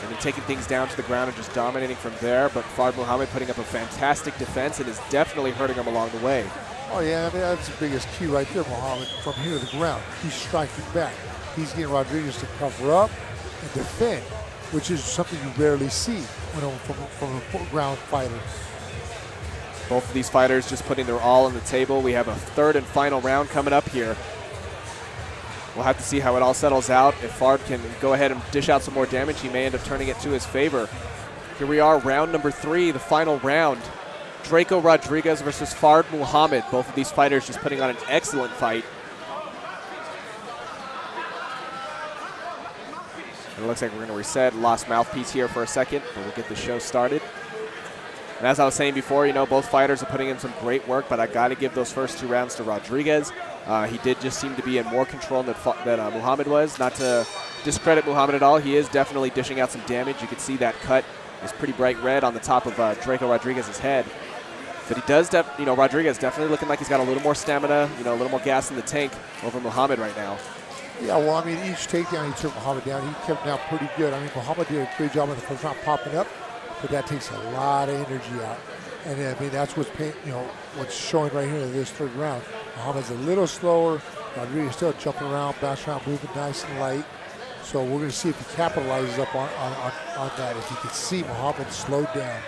and then taking things down to the ground and just dominating from there. But Fard Muhammad putting up a fantastic defense and is definitely hurting him along the way. Oh, yeah, that's the biggest key right there, Muhammad. From here to the ground, he's striking back. He's getting Rodriguez to cover up and defend, which is something you rarely see from a ground fighter. Both of these fighters just putting their all on the table. We have a third and final round coming up here. We'll have to see how it all settles out. If Fard can go ahead and dish out some more damage, he may end up turning it to his favor. Here we are, round number 3, the final round. Draco Rodriguez versus Fard Muhammad. Both of these fighters just putting on an excellent fight. And it looks like we're going to reset. Lost mouthpiece here for a second, but we'll get the show started. And as I was saying before, both fighters are putting in some great work, but I got to give those first 2 rounds to Rodriguez. He did just seem to be in more control than Muhammad was. Not to discredit Muhammad at all. He is definitely dishing out some damage. You can see that cut is pretty bright red on the top of Draco Rodriguez's head. But he does, Rodriguez definitely looking like he's got a little more stamina, a little more gas in the tank over Muhammad right now. Yeah, well, each takedown he took Muhammad down, he kept him down pretty good. Muhammad did a great job in the first round popping up, but that takes a lot of energy out. And that's what's showing right here in this third round. Muhammad's a little slower. Rodriguez still jumping around, bouncing around, moving nice and light. So we're going to see if he capitalizes up on that. If you can see Muhammad slowed down.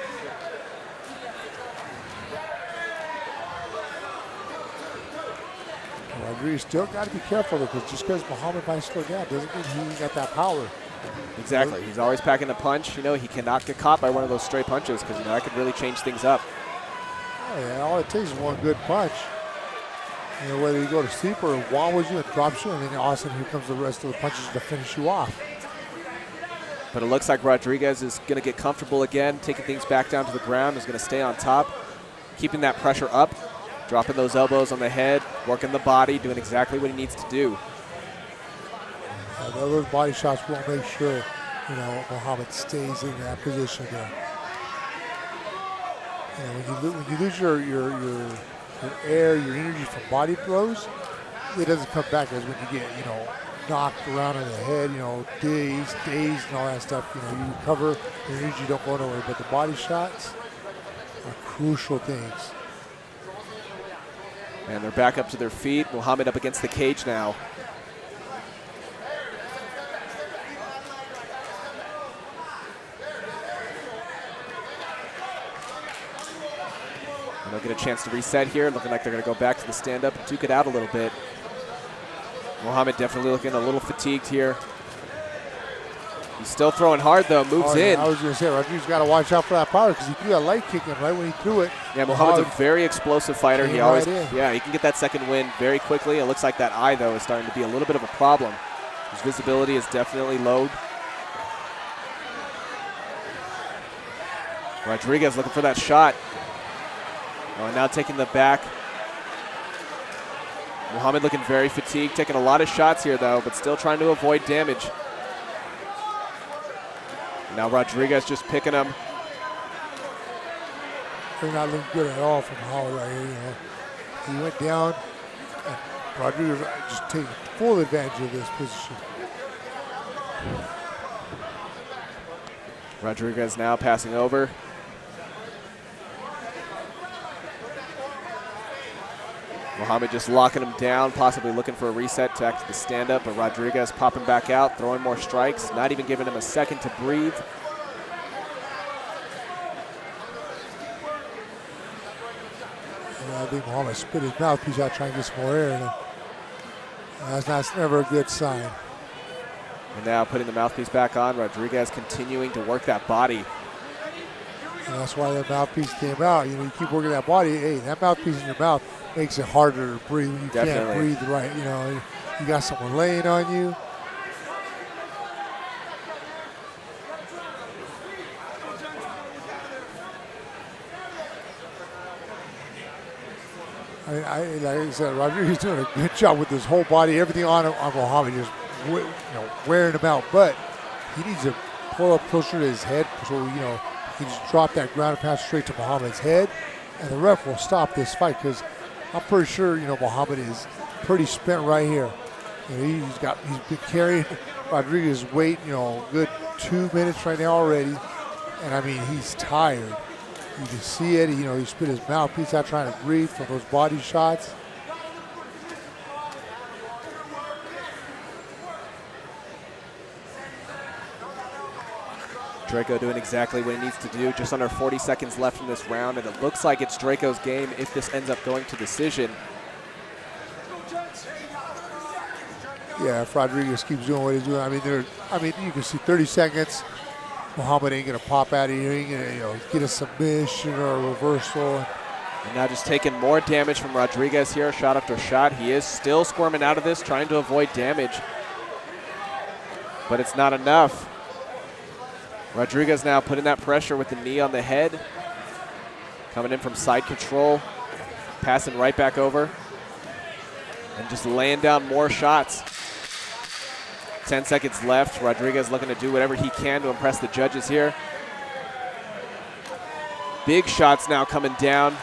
Rodriguez still got to be careful because just because Muhammad might slow down doesn't mean he got that power. Exactly. He's always packing the punch. He cannot get caught by one of those stray punches because that could really change things up. Oh, yeah, all it takes is one good punch. Whether you go to sleep or wobbles you and drops you, and then all of a sudden here comes the rest of the punches to finish you off. But it looks like Rodriguez is going to get comfortable again, taking things back down to the ground, is going to stay on top, keeping that pressure up, dropping those elbows on the head, working the body, doing exactly what he needs to do. Those body shots will make sure, Muhammad stays in that position there. When you lose your air, your energy from body throws, it doesn't come back as when you get, knocked around on the head, dazed and all that stuff. You recover, and usually don't go nowhere. But the body shots are crucial things. And they're back up to their feet. Muhammad up against the cage now. And they'll get a chance to reset here. Looking like they're going to go back to the stand-up and duke it out a little bit. Muhammad definitely looking a little fatigued here. He's still throwing hard, though. Moves in. I was going to say, Rodriguez got to watch out for that power because he threw that light kick in right when he threw it. Yeah, Muhammad's a very explosive fighter. He always, right he can get that second win very quickly. It looks like that eye, though, is starting to be a little bit of a problem. His visibility is definitely low. Rodriguez looking for that shot. Oh, and now taking the back. Muhammad looking very fatigued, taking a lot of shots here, though, but still trying to avoid damage. Now Rodriguez just picking him. They're not looking good at all from Muhammad right here. He went down, and Rodriguez just taking full advantage of this position. Rodriguez now passing over. Muhammad just locking him down, possibly looking for a reset back to the stand-up, but Rodriguez popping back out, throwing more strikes, not even giving him a second to breathe. And I think Muhammad spit his mouthpiece out trying to get some more air in him. That's never a good sign. And now putting the mouthpiece back on, Rodriguez continuing to work that body. And that's why that mouthpiece came out. You keep working that body. Hey, that mouthpiece in your mouth makes it harder to breathe when you can't breathe right. You got someone laying on you. Like I said, Rodriguez doing a good job with his whole body, everything on Muhammad, just wearing him out. But he needs to pull up closer to his head, so he just drop that ground and pass straight to Muhammad's head, and the ref will stop this fight because I'm pretty sure Muhammad is pretty spent right here. He's been carrying Rodriguez's weight, good 2 minutes right now already, and I mean he's tired. You can see it. He spit his mouthpiece out trying to breathe from those body shots. Draco doing exactly what he needs to do. Just under 40 seconds left in this round, and it looks like it's Draco's game if this ends up going to decision. Yeah, if Rodriguez keeps doing what he's doing, you can see 30 seconds. Muhammad ain't gonna pop out of here. He ain't gonna get a submission or a reversal. And now just taking more damage from Rodriguez here, shot after shot. He is still squirming out of this, trying to avoid damage, but it's not enough. Rodriguez now putting that pressure with the knee on the head. Coming in from side control, passing right back over, and just laying down more shots. 10 seconds left. Rodriguez looking to do whatever he can to impress the judges here. Big shots now coming down,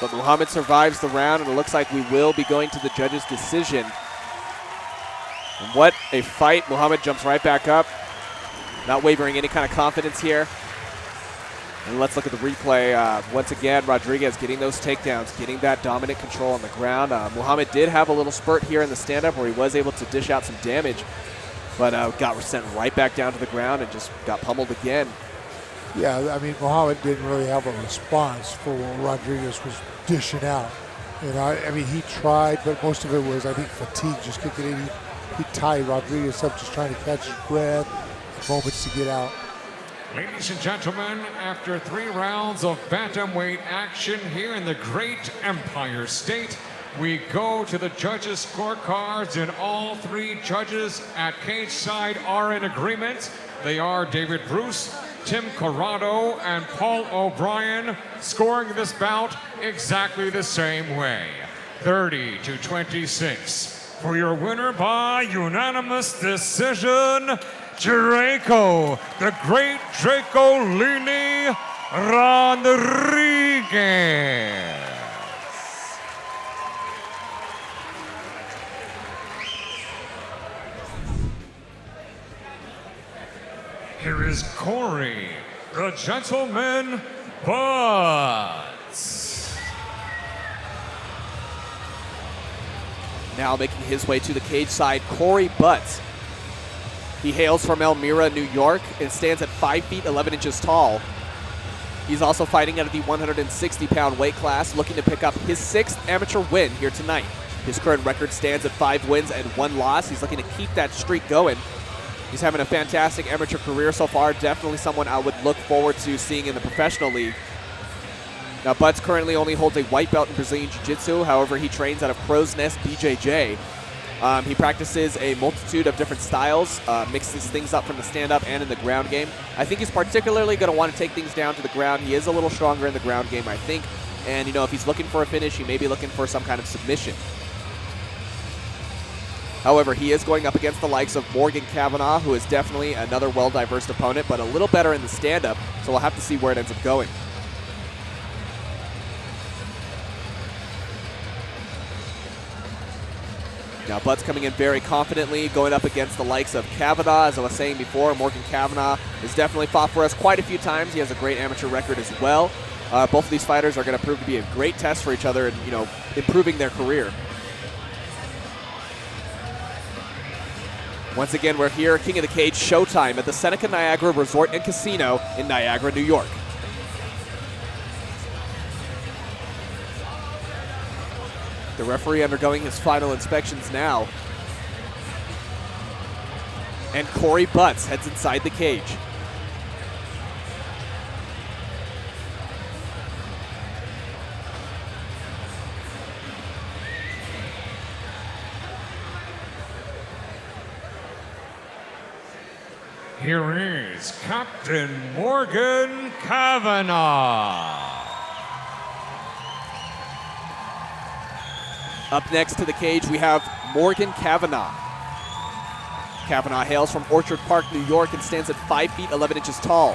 but Muhammad survives the round, and it looks like we will be going to the judges' decision. And what a fight. Muhammad jumps right back up. Not wavering any kind of confidence here. And let's look at the replay. Once again, Rodriguez getting those takedowns, getting that dominant control on the ground. Muhammad did have a little spurt here in the stand-up where he was able to dish out some damage, but got sent right back down to the ground and just got pummeled again. Yeah, Muhammad didn't really have a response for what Rodriguez was dishing out. He tried, but most of it was, I think, fatigue, just kicking in. He tied Rodriguez up, just trying to catch his breath. Moments to get out. Ladies and gentlemen, after 3 rounds of bantamweight action here in the great Empire State, we go to the judges' scorecards, and all 3 judges at cage side are in agreement. They are David Bruce, Tim Corrado, and Paul O'Brien, scoring this bout exactly the same way, 30-26. For your winner by unanimous decision, Draco, the great Draco Lini Rodriguez. is Corey, the Gentleman Butts. Now making his way to the cage side, Corey Butts. He hails from Elmira, New York, and stands at 5 feet 11 inches tall. He's also fighting out of the 160-pound weight class, looking to pick up his 6th amateur win here tonight. His current record stands at 5 wins and 1 loss. He's looking to keep that streak going. He's having a fantastic amateur career so far. Definitely someone I would look forward to seeing in the professional league. Now, Butts currently only holds a white belt in Brazilian Jiu-Jitsu. However, he trains out of Crow's Nest BJJ. He practices a multitude of different styles, mixes things up from the stand-up and in the ground game. I think he's particularly going to want to take things down to the ground. He is a little stronger in the ground game, I think. And, you know, if he's looking for a finish, he may be looking for some kind of submission. However, he is going up against the likes of Morgan Kavanagh, who is definitely another well-diversed opponent, but a little better in the stand-up, so we'll have to see where it ends up going. Now, Butts coming in very confidently, going up against the likes of Kavanagh. As I was saying before, Morgan Kavanagh has definitely fought for us quite a few times. He has a great amateur record as well. Both of these fighters are going to prove to be a great test for each other and, you know, improving their career. Once again, we're here, King of the Cage Showtime at the Seneca Niagara Resort and Casino in Niagara, New York. The referee undergoing his final inspections now. And Corey Butts heads inside the cage. Here is Captain Morgan Kavanagh. Up next to the cage, we have Morgan Kavanagh. Kavanagh hails from Orchard Park, New York, and stands at 5 feet 11 inches tall.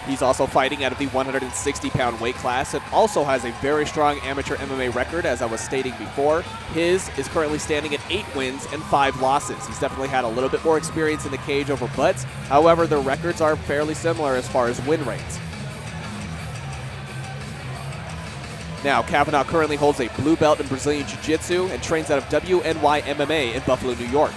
He's also fighting out of the 160-pound weight class and also has a very strong amateur MMA record, as I was stating before. His is currently standing at 8 wins and 5 losses. He's definitely had a little bit more experience in the cage over Butts. However, their records are fairly similar as far as win rates. Now, Kavanagh currently holds a blue belt in Brazilian Jiu-Jitsu and trains out of WNY MMA in Buffalo, New York.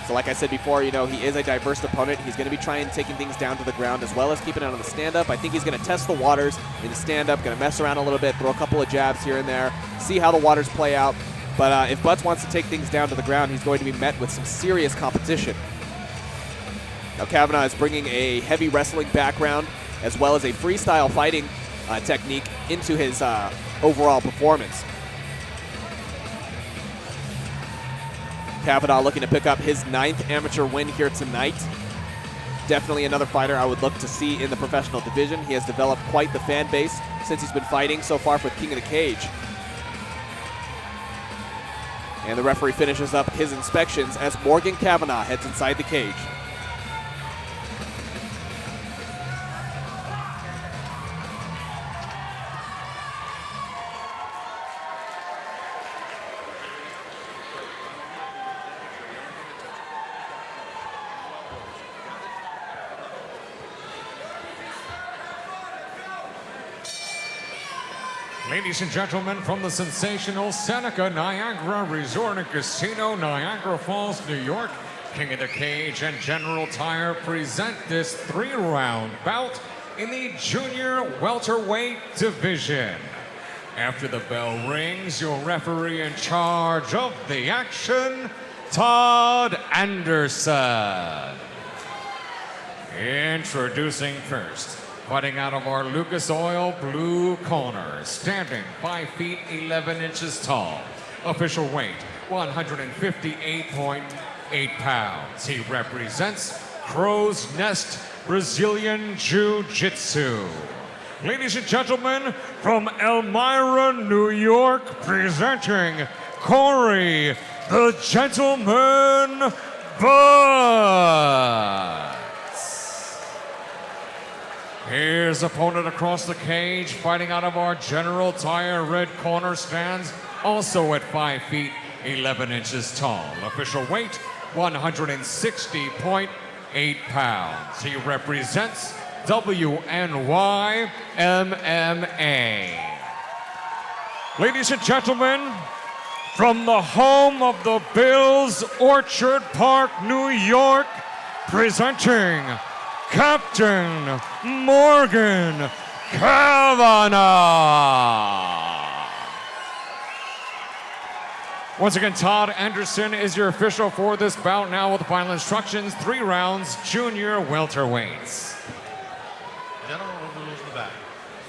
So like I said before, you know, he is a diverse opponent. He's going to be trying taking things down to the ground as well as keeping it on the stand-up. I think he's going to test the waters in the stand-up, going to mess around a little bit, throw a couple of jabs here and there, see how the waters play out. But if Butts wants to take things down to the ground, he's going to be met with some serious competition. Now, Kavanagh is bringing a heavy wrestling background as well as a freestyle fighting technique into his overall performance. Kavanagh looking to pick up his 9th amateur win here tonight. Definitely another fighter I would look to see in the professional division. He has developed quite the fan base since he's been fighting so far for King of the Cage. And the referee finishes up his inspections as Morgan Kavanagh heads inside the cage. Ladies and gentlemen, from the sensational Seneca Niagara Resort and Casino, Niagara Falls, New York, King of the Cage and General Tire present this 3-round bout in the junior welterweight division. After the bell rings, your referee in charge of the action, Todd Anderson. Introducing first, fighting out of our Lucas Oil blue corner, standing 5 feet 11 inches tall, official weight 158.8 pounds. He represents Crow's Nest Brazilian Jiu-Jitsu. Ladies and gentlemen, from Elmira, New York, presenting Corey, the Gentleman Butts. His opponent across the cage, fighting out of our General Tire red corner, stands also at 5 feet 11 inches tall. Official weight 160.8 8 pounds. He represents WNY MMA. Ladies and gentlemen, from the home of the Bills, Orchard Park, New York, presenting Captain Morgan Kavanagh. Once again, Todd Anderson is your official for this bout. Now with the final instructions, 3 rounds, junior welterweights. Gentlemen, with the rules in the back.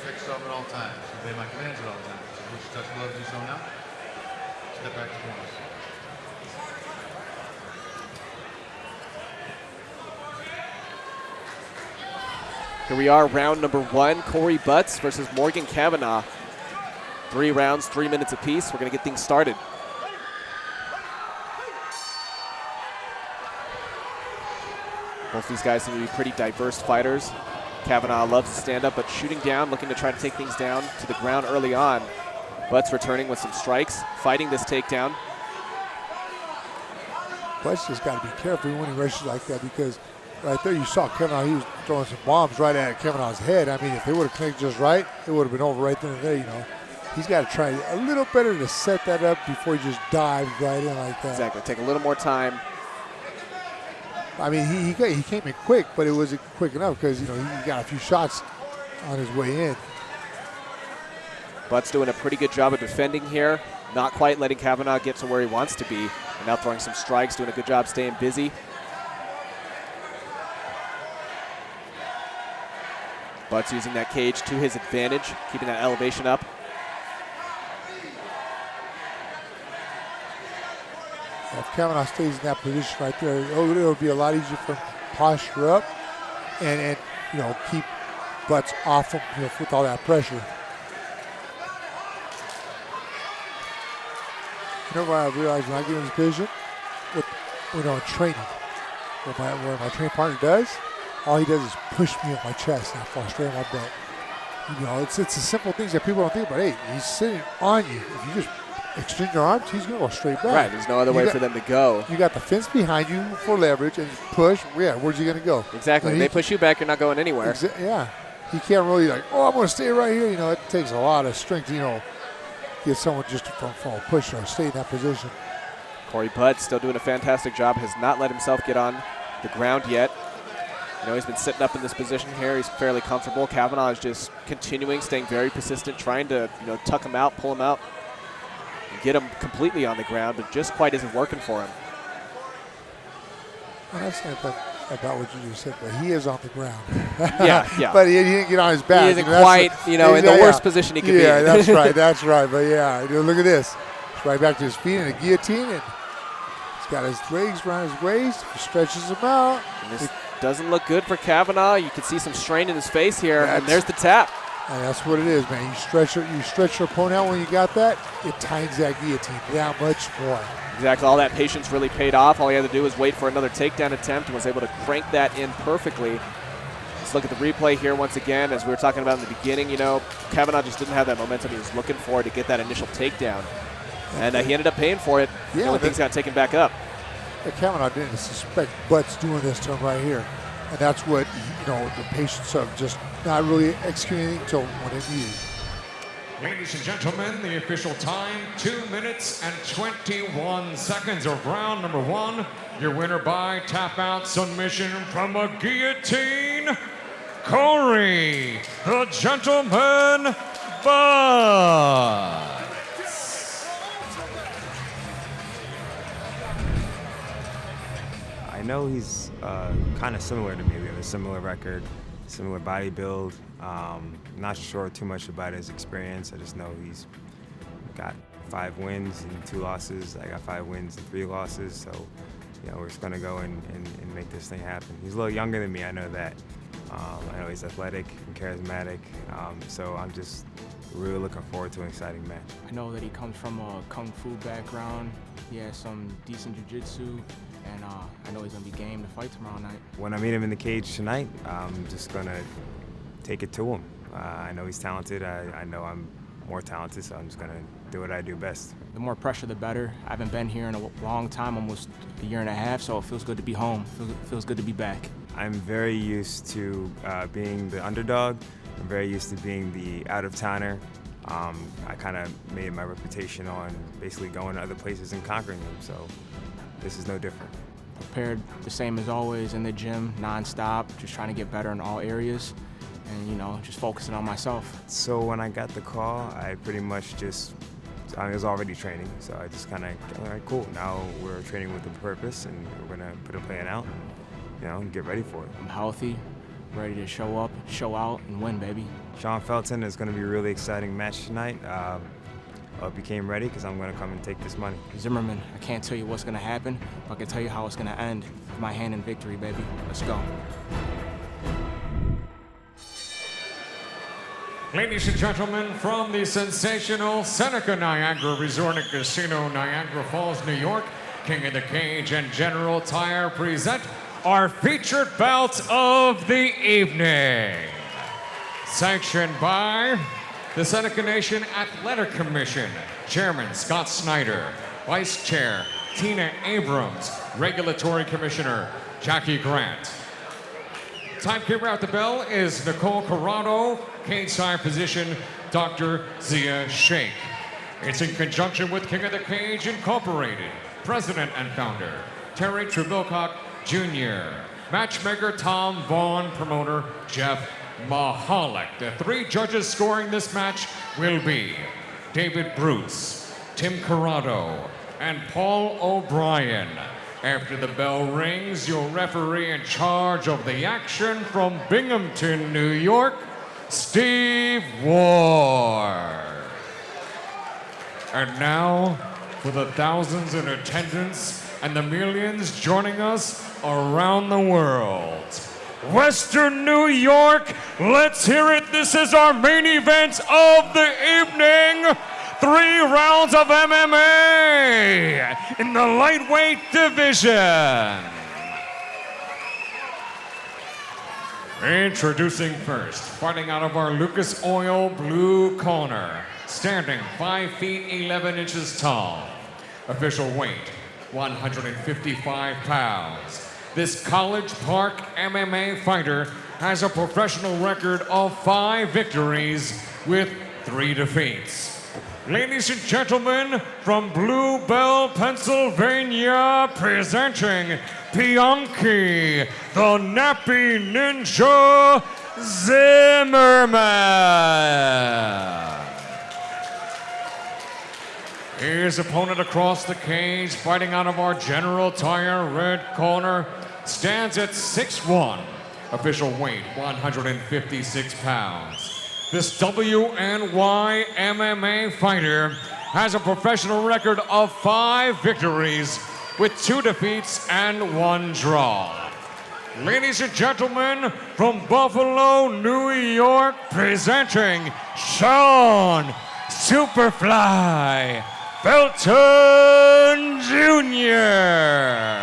Protect yourself at all times. Obey my commands at all times. If you wish to touch gloves, do so now. Step back to corners. Here we are, round number 1, Corey Butts versus Morgan Kavanagh. 3 rounds, 3 minutes apiece. We're going to get things started. Both these guys seem to be pretty diverse fighters. Kavanagh loves to stand up, but shooting down, looking to try to take things down to the ground early on. Butts returning with some strikes, fighting this takedown. Butts just got to be careful when he rushes like that, because right there you saw Kavanagh, he was throwing some bombs right at Kavanagh's head. I mean, if they would have connected just right, it would have been over right then and there, you know. He's got to try a little better to set that up before he just dives right in like that. Exactly, take a little more time. I mean, he came in quick, but it wasn't quick enough because, you know, he got a few shots on his way in. Butts doing a pretty good job of defending here. Not quite letting Kavanagh get to where he wants to be. And now throwing some strikes, doing a good job staying busy. Butts using that cage to his advantage, keeping that elevation up. If Kavanagh stays in that position right there, it'll be a lot easier for him to posture up and you know, keep Butts off him, you know, with all that pressure. You know what I realized when I get in this position, with, you know, training, what my training partner does, all he does is push me on my chest and I fall straight on my butt. You know, it's the simple things that people don't think about. Hey, he's sitting on you. If you just extend your arms, he's going to go straight back. Right, there's no other way for them to go. You got the fence behind you for leverage and push. Yeah, where's he going to go? Exactly. If they push you back, you're not going anywhere. Yeah. He can't really like, oh, I'm going to stay right here. You know, it takes a lot of strength, you know, get someone just from a push or stay in that position. Corey Butts still doing a fantastic job. Has not let himself get on the ground yet. You know, he's been sitting up in this position here. He's fairly comfortable. Kavanagh is just continuing, staying very persistent, trying to, you know, tuck him out, pull him out, and get him completely on the ground, but just quite isn't working for him. Well, that's not about what you just said, but he is on the ground. Yeah. But he didn't get on his back. He isn't quite, you know, in the worst position he could be in. Yeah, that's right, that's right. But yeah, look at this. It's right back to his feet in a guillotine, and he's got his legs around his waist. He stretches them out. And this doesn't look good for Kavanagh. You can see some strain in his face here, and there's the tap. And that's what it is, man. You stretch your opponent out when you got that, it tightens that guillotine that much more. Exactly. All that patience really paid off. All he had to do was wait for another takedown attempt and was able to crank that in perfectly. Let's look at the replay here once again. As we were talking about in the beginning, you know, Kavanagh just didn't have that momentum he was looking for to get that initial takedown. And he ended up paying for it when things got taken back up. Kavanagh didn't suspect Butts doing this to him right here. And that's what, you know, the patience of just not really executing until when it needed. Ladies and gentlemen, the official time, 2 minutes and 21 seconds of round number 1. Your winner by tap out submission from a guillotine, Corey, the Gentleman Butts. I know he's kind of similar to me. We have a similar record, similar body build. Not sure too much about his experience. I just know he's got 5 wins and 2 losses. I got 5 wins and 3 losses. So, you know, we're just gonna go and make this thing happen. He's a little younger than me, I know that. I know he's athletic and charismatic. So I'm just really looking forward to an exciting match. I know that he comes from a kung fu background. He has some decent jiu-jitsu. And I know he's going to be game to fight tomorrow night. When I meet him in the cage tonight, I'm just going to take it to him. I know he's talented. I know I'm more talented, so I'm just going to do what I do best. The more pressure, the better. I haven't been here in a long time, almost a year and a half, so it feels good to be home. Feels good to be back. I'm very used to being the underdog. I'm very used to being the out-of-towner. I kind of made my reputation on basically going to other places and conquering them, so this is no different. Prepared the same as always in the gym, non-stop, just trying to get better in all areas and, you know, just focusing on myself. So when I got the call, I pretty much I was already training, so I just kind of, all right, cool. Now we're training with a purpose, and we're going to put a plan out, you know, and get ready for it. I'm healthy, ready to show up, show out, and win, baby. Sean Felton is going to be a really exciting match tonight. I hope you came ready, because I'm going to come and take this money. Zimmerman, I can't tell you what's going to happen, but I can tell you how it's going to end. My hand in victory, baby. Let's go. Ladies and gentlemen, from the sensational Seneca Niagara Resort and Casino, Niagara Falls, New York, King of the Cage and General Tire present our featured bout of the evening. Sanctioned by the Seneca Nation Athletic Commission, Chairman Scott Snyder, Vice Chair Tina Abrams, Regulatory Commissioner Jackie Grant. Timekeeper at the bell is Nicole Corrado, cage side physician Dr. Zia Sheikh. It's in conjunction with King of the Cage Incorporated, President and Founder Terry Trebilcock Jr., Matchmaker Tom Vaughn, Promoter Jeff Mahalik. The 3 judges scoring this match will be David Bruce, Tim Corrado, and Paul O'Brien. After the bell rings, your referee in charge of the action from Binghamton, New York, Steve Ward. And now, for the thousands in attendance and the millions joining us around the world. Western New York, let's hear it. This is our main event of the evening. 3 rounds of MMA in the lightweight division. Introducing first, fighting out of our Lucas Oil blue corner, standing 5 feet 11 inches tall. Official weight, 155 pounds. This College Park MMA fighter has a professional record of 5 victories with 3 defeats. Ladies and gentlemen, from Blue Bell, Pennsylvania, presenting Piankhi, the Nappy Ninja Zimmerman. His opponent across the cage, fighting out of our General Tire red corner, stands at 6'1", official weight 156 pounds. This WNY MMA fighter has a professional record of 5 victories with 2 defeats and 1 draw. Ladies and gentlemen, from Buffalo, New York, presenting Sean Superfly Felton Jr.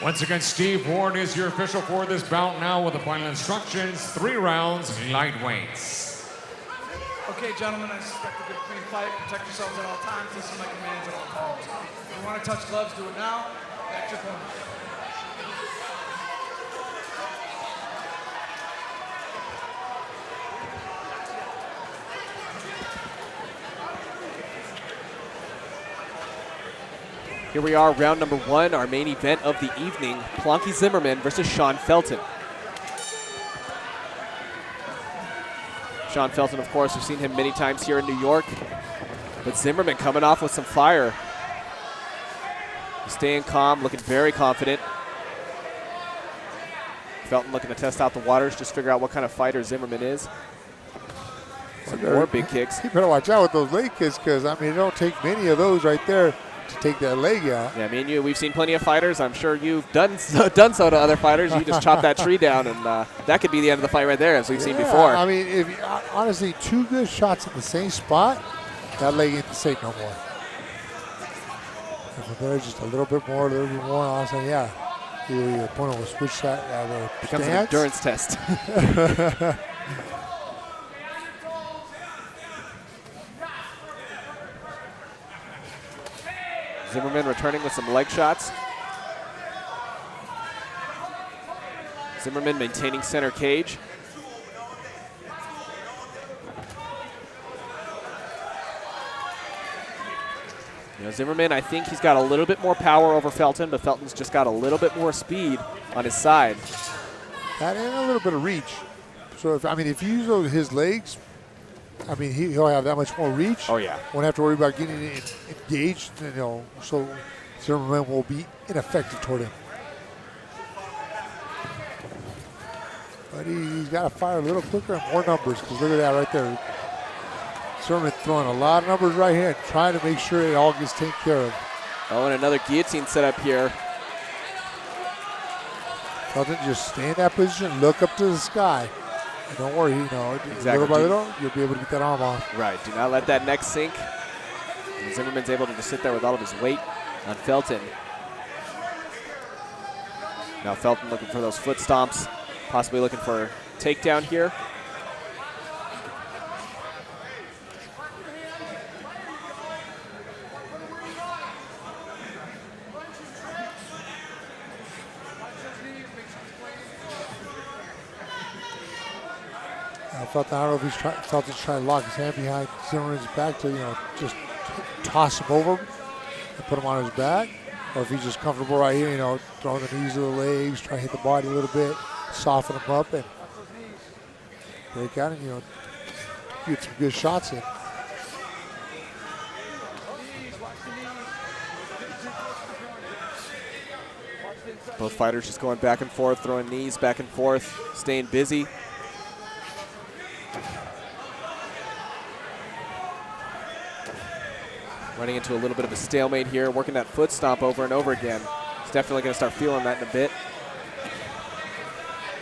Once again, Steve Ward is your official for this bout now with the final instructions, 3 rounds, lightweights. Okay, gentlemen, I expect a good clean fight. Protect yourselves at all times. Listen to my commands at all times. If you want to touch gloves, do it now. Back your corner. Here we are, round number 1, our main event of the evening, Piankhi Zimmerman versus Sean Felton. Sean Felton, of course, we've seen him many times here in New York, but Zimmerman coming off with some fire. Staying calm, looking very confident. Felton looking to test out the waters, just figure out what kind of fighter Zimmerman is. Some more big kicks. You better watch out with those leg kicks, because, I mean, it don't take many of those right there to take that leg out. Yeah, me and you, we've seen plenty of fighters. I'm sure you've done so to other fighters. You just chop that tree down, and that could be the end of the fight right there, as we've seen before. I mean, if honestly, 2 good shots at the same spot, that leg ain't the same no more. If there's just a little bit more, I'll say, yeah, your opponent will switch that. Becomes an endurance test. Zimmerman returning with some leg shots. Zimmerman maintaining center cage. You know, Zimmerman, I think he's got a little bit more power over Felton, but Felton's just got a little bit more speed on his side. That and a little bit of reach. So, if you use his legs, he'll have that much more reach. Oh, yeah. Won't have to worry about getting engaged, so Zimmerman will be ineffective toward him. But he's got to fire a little quicker and more numbers, because look at that right there. Zimmerman throwing a lot of numbers right here, trying to make sure it all gets taken care of. Oh, and another guillotine set up here. Felton, just stay in that position, look up to the sky. And don't worry, Exactly. little by little, you'll be able to get that arm off. Right, do not let that neck sink. And Zimmerman's able to just sit there with all of his weight on Felton. Now Felton looking for those foot stomps, possibly looking for a takedown here. Felton, I don't know if Felton's trying to lock his hand behind Zimmerman's back to, just toss him over and put him on his back. Or if he's just comfortable right here, throwing the knees to the legs, try to hit the body a little bit, soften him up, and break out and, get some good shots in. Both fighters just going back and forth, throwing knees back and forth, staying busy. Running into a little bit of a stalemate here, working that foot stomp over and over again. He's definitely going to start feeling that in a bit.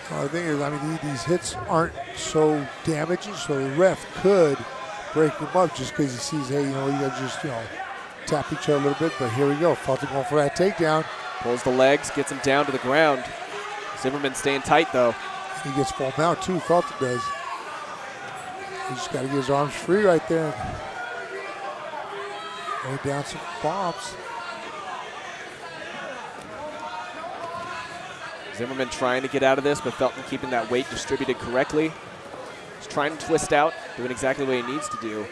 Well, the thing is, these hits aren't so damaging, so the ref could break him up just because he sees, hey, you got to just, tap each other a little bit. But here we go. Felton going for that takedown. Pulls the legs, gets him down to the ground. Zimmerman staying tight, though. He gets full mount, too. Felton does. He just got to get his arms free right there. Lay down some bombs. Zimmerman trying to get out of this, but Felton keeping that weight distributed correctly. He's trying to twist out, doing exactly what he needs to do.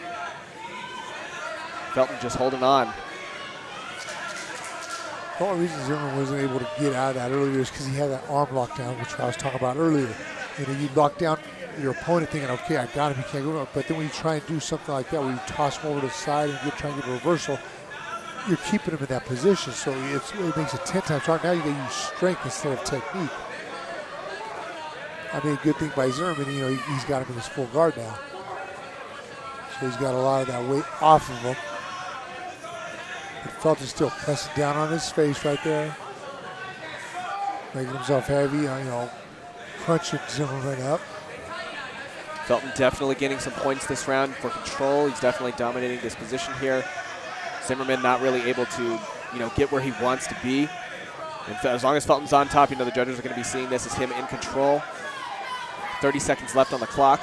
Felton just holding on. The only reason Zimmerman wasn't able to get out of that earlier is because he had that arm lockdown, which I was talking about earlier. You lock down your opponent thinking, okay, I got him, he can't go up. But then when you try and do something like that, where you toss him over to the side and try and get a reversal, you're keeping him in that position. So it makes it 10 times harder. Now you got to use strength instead of technique. A good thing by Zimmerman, he's got him in his full guard now. So he's got a lot of that weight off of him. But Felton's still pressing down on his face right there. Making himself heavy, crunching Zimmerman up. Felton definitely getting some points this round for control. He's definitely dominating this position here. Zimmerman not really able to, get where he wants to be. And as long as Felton's on top, the judges are going to be seeing this as him in control. 30 seconds left on the clock.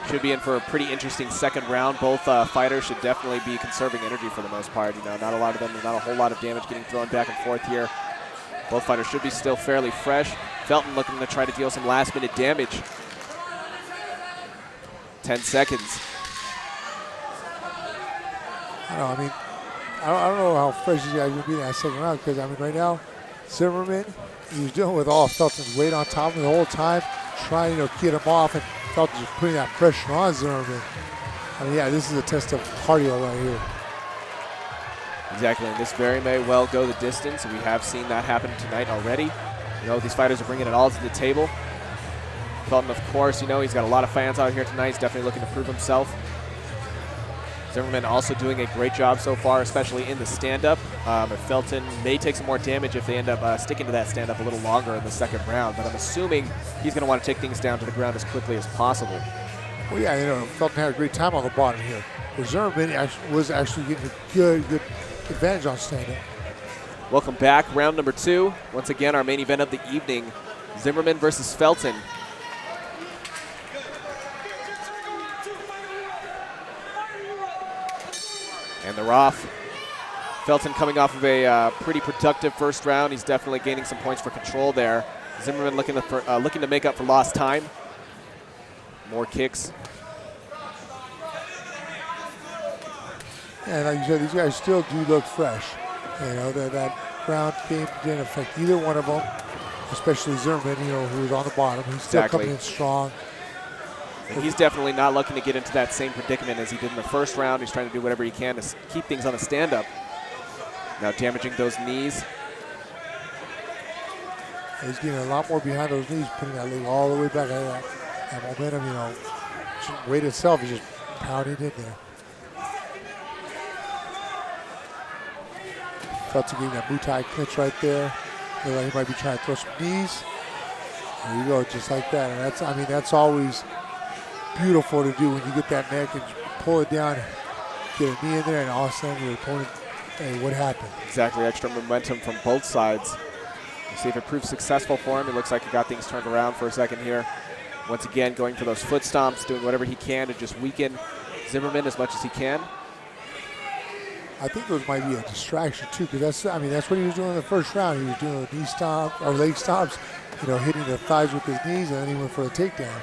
Should be in for a pretty interesting second round. Both fighters should definitely be conserving energy for the most part. Not a lot of them, not a whole lot of damage getting thrown back and forth here. Both fighters should be still fairly fresh. Felton looking to try to deal some last-minute damage. 10 seconds. I don't know how fresh these guys are going to be in that second round because, right now, Zimmerman, he was dealing with all Felton's weight on top of him the whole time, trying to get him off, and Felton's just putting that pressure on Zimmerman. This is a test of cardio right here. Exactly, and this very may well go the distance. We have seen that happen tonight already. These fighters are bringing it all to the table. Felton, of course, he's got a lot of fans out here tonight. He's definitely looking to prove himself. Zimmerman also doing a great job so far, especially in the stand-up. Felton may take some more damage if they end up sticking to that stand-up a little longer in the second round, but I'm assuming he's going to want to take things down to the ground as quickly as possible. Well, yeah, Felton had a great time on the bottom here. But Zimmerman was actually getting a good advantage on stand-up. Welcome back, round number 2. Once again, our main event of the evening, Zimmerman versus Felton. And they're off. Felton coming off of a pretty productive first round. He's definitely gaining some points for control there. Zimmerman looking to make up for lost time. More kicks. And like you said, these guys still do look fresh. You know, that ground game didn't affect either one of them, especially Zimmerman, you know, who was on the bottom. He's still coming in strong. And he's definitely not looking to get into that same predicament as he did in the first round. He's trying to do whatever he can to keep things on a stand-up. Now damaging those knees. He's getting a lot more behind those knees, putting that leg all the way back. That momentum, you know, weight itself is just pounding in there. Felton getting that Muay Thai clinch right there. Look like he might be trying to throw some knees. There you go, just like that. And that's, I mean, that's always beautiful to do when you get that neck and pull it down, get a knee in there, and all of a sudden your opponent, hey, what happened? Exactly, extra momentum from both sides. We'll see if it proves successful for him. It looks like he got things turned around for a second here. Once again, going for those foot stomps, doing whatever he can to just weaken Zimmerman as much as he can. I think those might be a distraction too, because that's, I mean, that's what he was doing in the first round. He was doing knee stomp or leg stomps, you know, hitting the thighs with his knees, and then he went for a takedown.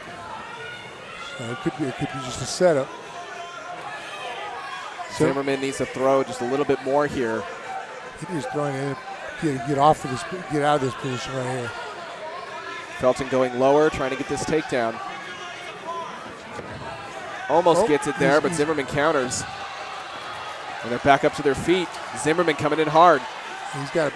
So it could be just a setup. Zimmerman needs to throw just a little bit more here. He needs throwing it in, get off of this, get out of this position right here. Felton going lower, trying to get this takedown. Almost gets it there, but Zimmerman counters. And they're back up to their feet. Zimmerman coming in hard. He's got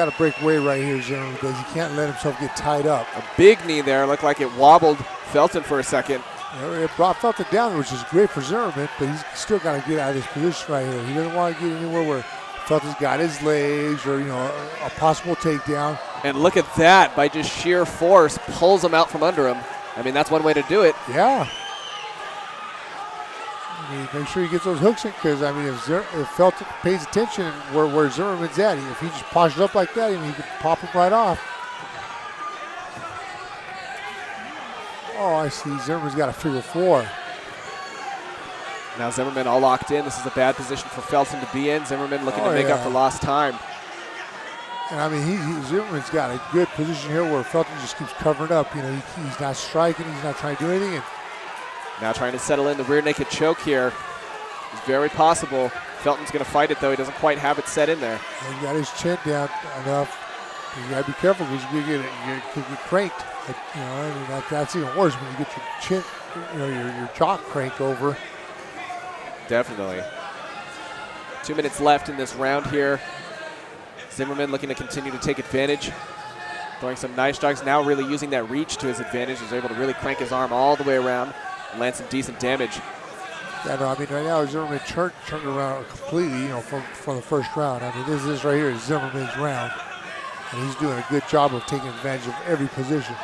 to break away right here, Zimmerman, because he can't let himself get tied up. A big knee there. Looked like it wobbled Felton for a second. It brought Felton down, which is great for Zimmerman, but he's still got to get out of this position right here. He doesn't want to get anywhere where Felton's got his legs or, you know, a possible takedown. And look at that. By just sheer force, pulls him out from under him. I mean, that's one way to do it. Yeah. I mean, make sure he gets those hooks in, because, I mean, if Felton pays attention where Zimmerman's at, if he just poshes up like that, he can pop him right off. Oh, I see. Zimmerman's got a figure four. Now Zimmerman all locked in. This is a bad position for Felton to be in. Zimmerman looking to make up for lost time. And I mean, Zimmerman's got a good position here where Felton just keeps covering up. You know, he's not striking. He's not trying to do anything. And now trying to settle in the rear naked choke here. It's very possible. Felton's going to fight it, though. He doesn't quite have it set in there. He got his chin down enough. You got to be careful because you could get cranked. But, you know, I mean, that's even worse when you get your chin, you know, your jaw cranked over. Definitely. 2 minutes left in this round here. Zimmerman looking to continue to take advantage. Throwing some nice strikes. Now really using that reach to his advantage. He's able to really crank his arm all the way around and land some decent damage. Yeah, no, I mean, right now Zimmerman turned around completely, you know, from the first round. I mean, this right here is Zimmerman's round. And he's doing a good job of taking advantage of every position.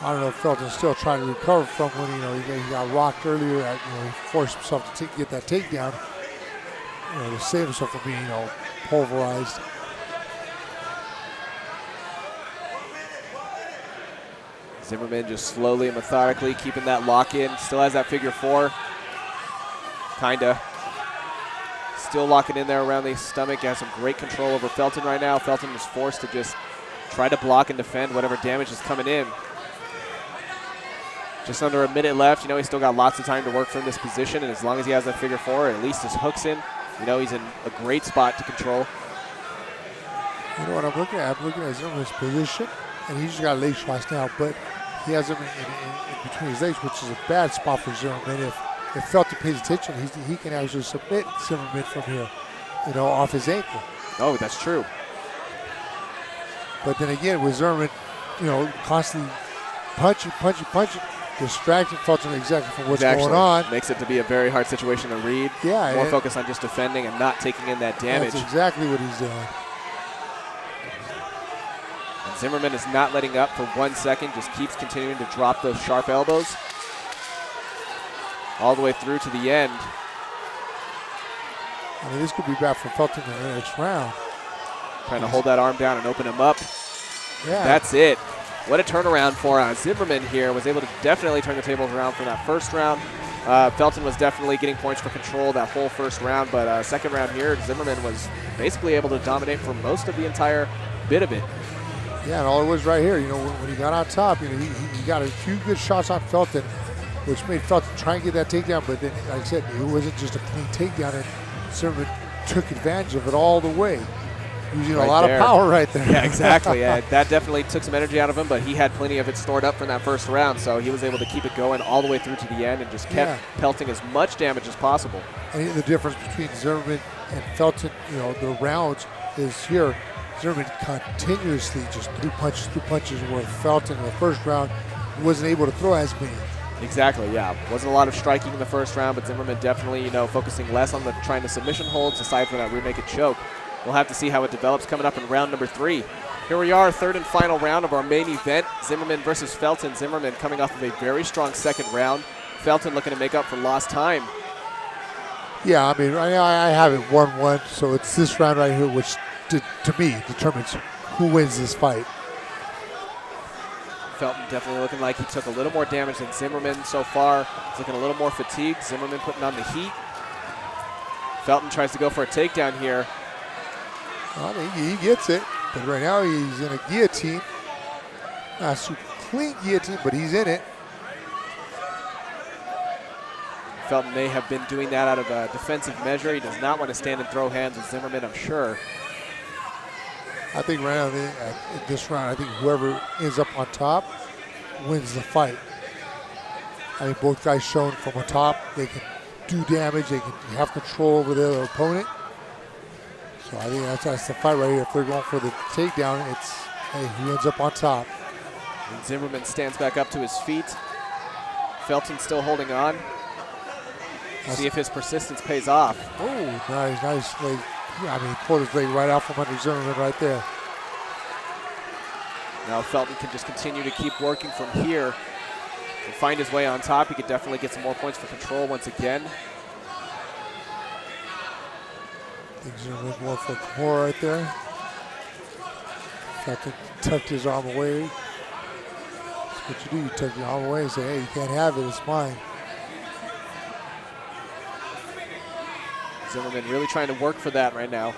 I don't know if Felton's still trying to recover from when, you know, he got rocked earlier. You know, he forced himself to get that takedown, you know, to save himself from being, you know, pulverized. Zimmerman just slowly and methodically keeping that lock in. Still has that figure four. Kinda. Still locking in there around the stomach. Has some great control over Felton right now. Felton is forced to just try to block and defend whatever damage is coming in. Just under a minute left. You know, he's still got lots of time to work from this position, and as long as he has that figure four, or at least his hooks in, you know, he's in a great spot to control. You know what I'm looking at? I'm looking at Zimmerman's position, and he's just got leg shots now, but he has him in between his legs, which is a bad spot for Zimmerman. If Felton pays attention, he can actually submit Zimmerman from here, you know, off his ankle. Oh, that's true. But then again, with Zimmerman, you know, constantly punching, distracting Felton exactly from what's going on. Makes it to be a very hard situation to read. Yeah. More focus on just defending and not taking in that damage. That's exactly what he's doing. And Zimmerman is not letting up for 1 second, just keeps continuing to drop those sharp elbows all the way through to the end. I mean, this could be bad for Felton in the next round. Trying to hold that arm down and open him up. Yeah. That's it. What a turnaround for Zimmerman here. Was able to definitely turn the tables around for that first round. Felton was definitely getting points for control that whole first round, but second round here, Zimmerman was basically able to dominate for most of the entire bit of it. Yeah, and all it was right here, when he got on top, he got a few good shots on Felton, which made Felton try and get that takedown, but then, like I said, it wasn't just a clean takedown, and Zimmerman took advantage of it all the way, using a lot of power right there. Yeah, exactly. That definitely took some energy out of him, but he had plenty of it stored up from that first round, so he was able to keep it going all the way through to the end and just kept pelting as much damage as possible. And the difference between Zimmerman and Felton, the rounds is here. Zimmerman continuously just threw punches, where Felton in the first round wasn't able to throw as many. Exactly, yeah. Wasn't a lot of striking in the first round, but Zimmerman definitely, focusing less on trying to submission holds aside from that rear naked choke. We'll have to see how it develops coming up in round number 3. Here we are, third and final round of our main event, Zimmerman versus Felton. Zimmerman coming off of a very strong second round. Felton looking to make up for lost time. Yeah, I mean, I have it 1-1, so it's this round right here which, to me, determines who wins this fight. Felton definitely looking like he took a little more damage than Zimmerman so far. He's looking a little more fatigued. Zimmerman putting on the heat. Felton tries to go for a takedown here. I think he gets it, but right now he's in a guillotine. Not a super clean guillotine, but he's in it. Felton may have been doing that out of a defensive measure. He does not want to stand and throw hands with Zimmerman, I'm sure. I think right now in this round, I think whoever ends up on top wins the fight. I mean, both guys shown from on top, they can do damage, they can have control over their opponent. So I think that's the fight right here. If they're going for the takedown, it's, hey, who ends up on top. And Zimmerman stands back up to his feet. Felton still holding on. See if his persistence pays off. Oh, nice leg. Yeah, I mean, pulled his leg right out from under Zimmerman right there. Now Felton can just continue to keep working from here and find his way on top. He could definitely get some more points for control once again. I think Zimmerman going for Cormier right there. Felton tucked his arm away. That's what you do. You tuck your arm away and say, hey, you can't have it. It's mine. Zimmerman really trying to work for that right now.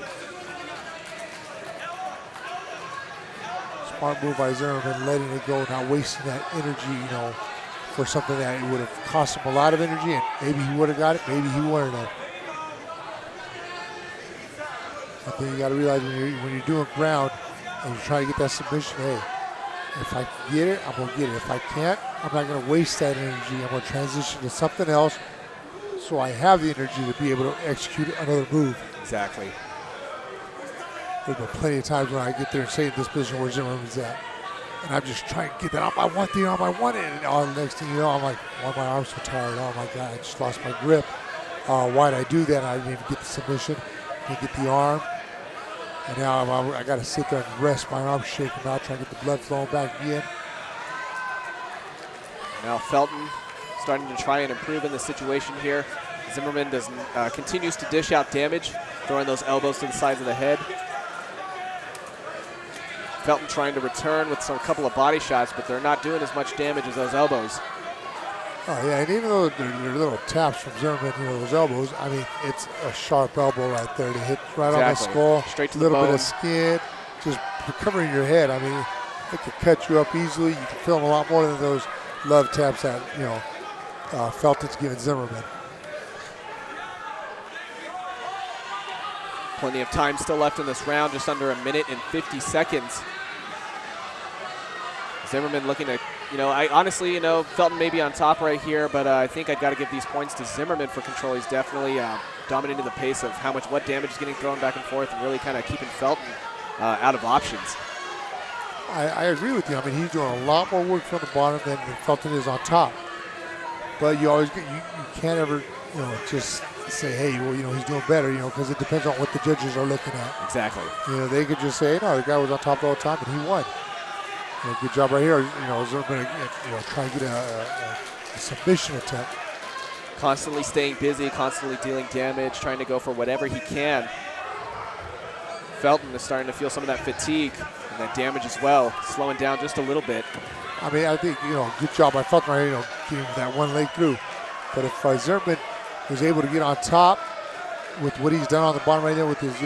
Smart move by Zimmerman, letting it go, not wasting that energy, for something that it would have cost him a lot of energy, and maybe he would have got it, maybe he wouldn't have. I think you got to realize when you're doing ground and you're trying to get that submission, hey, if I can get it, I'm going to get it. If I can't, I'm not going to waste that energy. I'm going to transition to something else, so I have the energy to be able to execute another move. Exactly. There's been plenty of times when I get there and say this position where Zimmerman's at, and I'm just trying to get that on my one thing, on my one end, and the next thing you know, I'm like, why my arm's so tired? Oh my God, I just lost my grip. Why'd I do that? I didn't even get the submission, didn't get the arm, and now I got to sit there and rest. My arm's shaking out, trying to get the blood flowing back in. Now Felton starting to try and improve in the situation here. Zimmerman continues to dish out damage, throwing those elbows to the sides of the head. Felton trying to return with a couple of body shots, but they're not doing as much damage as those elbows. Oh yeah, and even though they're little taps from Zimmerman, those elbows, I mean, it's a sharp elbow right there to hit right on the skull. Straight to the bone. A little bit of skin, just covering your head. I mean, it could cut you up easily. You can feel them a lot more than those love taps that, Felton's giving Zimmerman. Plenty of time still left in this round, just under 1 minute and 50 seconds. Zimmerman looking to, I honestly, Felton may be on top right here, but I think I've got to give these points to Zimmerman for control. He's definitely dominating the pace of what damage is getting thrown back and forth, and really kind of keeping Felton out of options. I agree with you. I mean, he's doing a lot more work from the bottom than Felton is on top. But you can't ever, just say, hey, well, he's doing better, because it depends on what the judges are looking at. Exactly. They could just say, no, the guy was on top the whole time and he won. Good job right here. Zimmerman, trying to get a submission attempt. Constantly staying busy, constantly dealing damage, trying to go for whatever he can. Felton is starting to feel some of that fatigue and that damage as well, slowing down just a little bit. I mean, I think, good job by Felton right here, getting that one leg through. But if Zimmerman was able to get on top with what he's done on the bottom right there with his,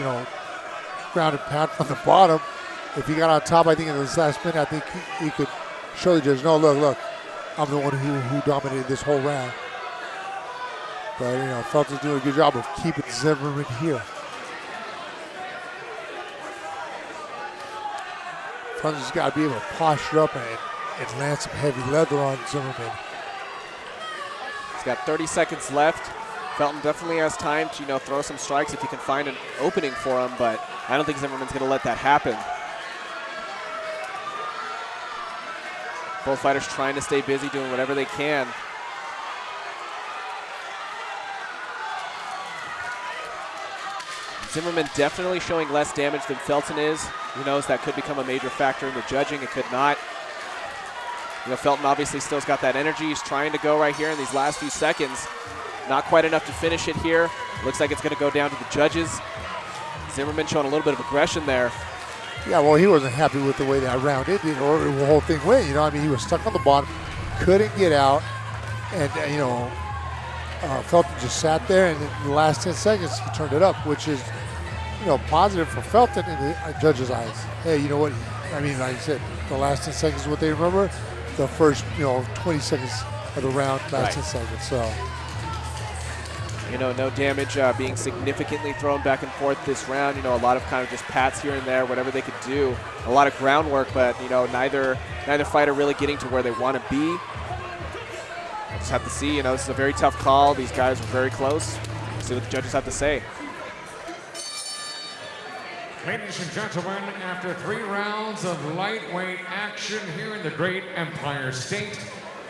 grounded pound from the bottom, if he got on top, I think in this last minute, I think he could show the judge, no, look, I'm the one who dominated this whole round. But, Felton's doing a good job of keeping Zimmerman here. Felton's got to be able to posture up and land some heavy leather on Zimmerman. He's got 30 seconds left. Felton definitely has time to, throw some strikes if he can find an opening for him, but I don't think Zimmerman's going to let that happen. Both fighters trying to stay busy, doing whatever they can. Zimmerman definitely showing less damage than Felton is. Who knows, that could become a major factor in the judging. It could not. Felton obviously still's got that energy. He's trying to go right here in these last few seconds. Not quite enough to finish it here. Looks like it's going to go down to the judges. Zimmerman showing a little bit of aggression there. Yeah, well, he wasn't happy with the way that round ended or the whole thing went. He was stuck on the bottom, couldn't get out, and, Felton just sat there, and in the last 10 seconds, he turned it up, which is, positive for Felton in the judges' eyes. Hey, you know what? Like I said, the last 10 seconds is what they remember. The first, 20 seconds of the round, last 10 seconds, so. No damage being significantly thrown back and forth this round. A lot of kind of just pats here and there, whatever they could do. A lot of groundwork, but, neither fighter really getting to where they want to be. We'll just have to see. This is a very tough call. These guys were very close. See what the judges have to say. Ladies and gentlemen, after 3 rounds of lightweight action here in the great Empire State,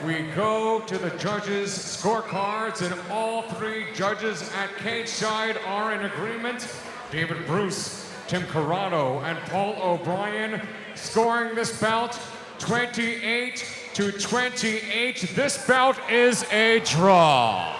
we go to the judges' scorecards, and all 3 judges at cage side are in agreement. David Bruce, Tim Corrado, and Paul O'Brien scoring this bout 28-28. This bout is a draw.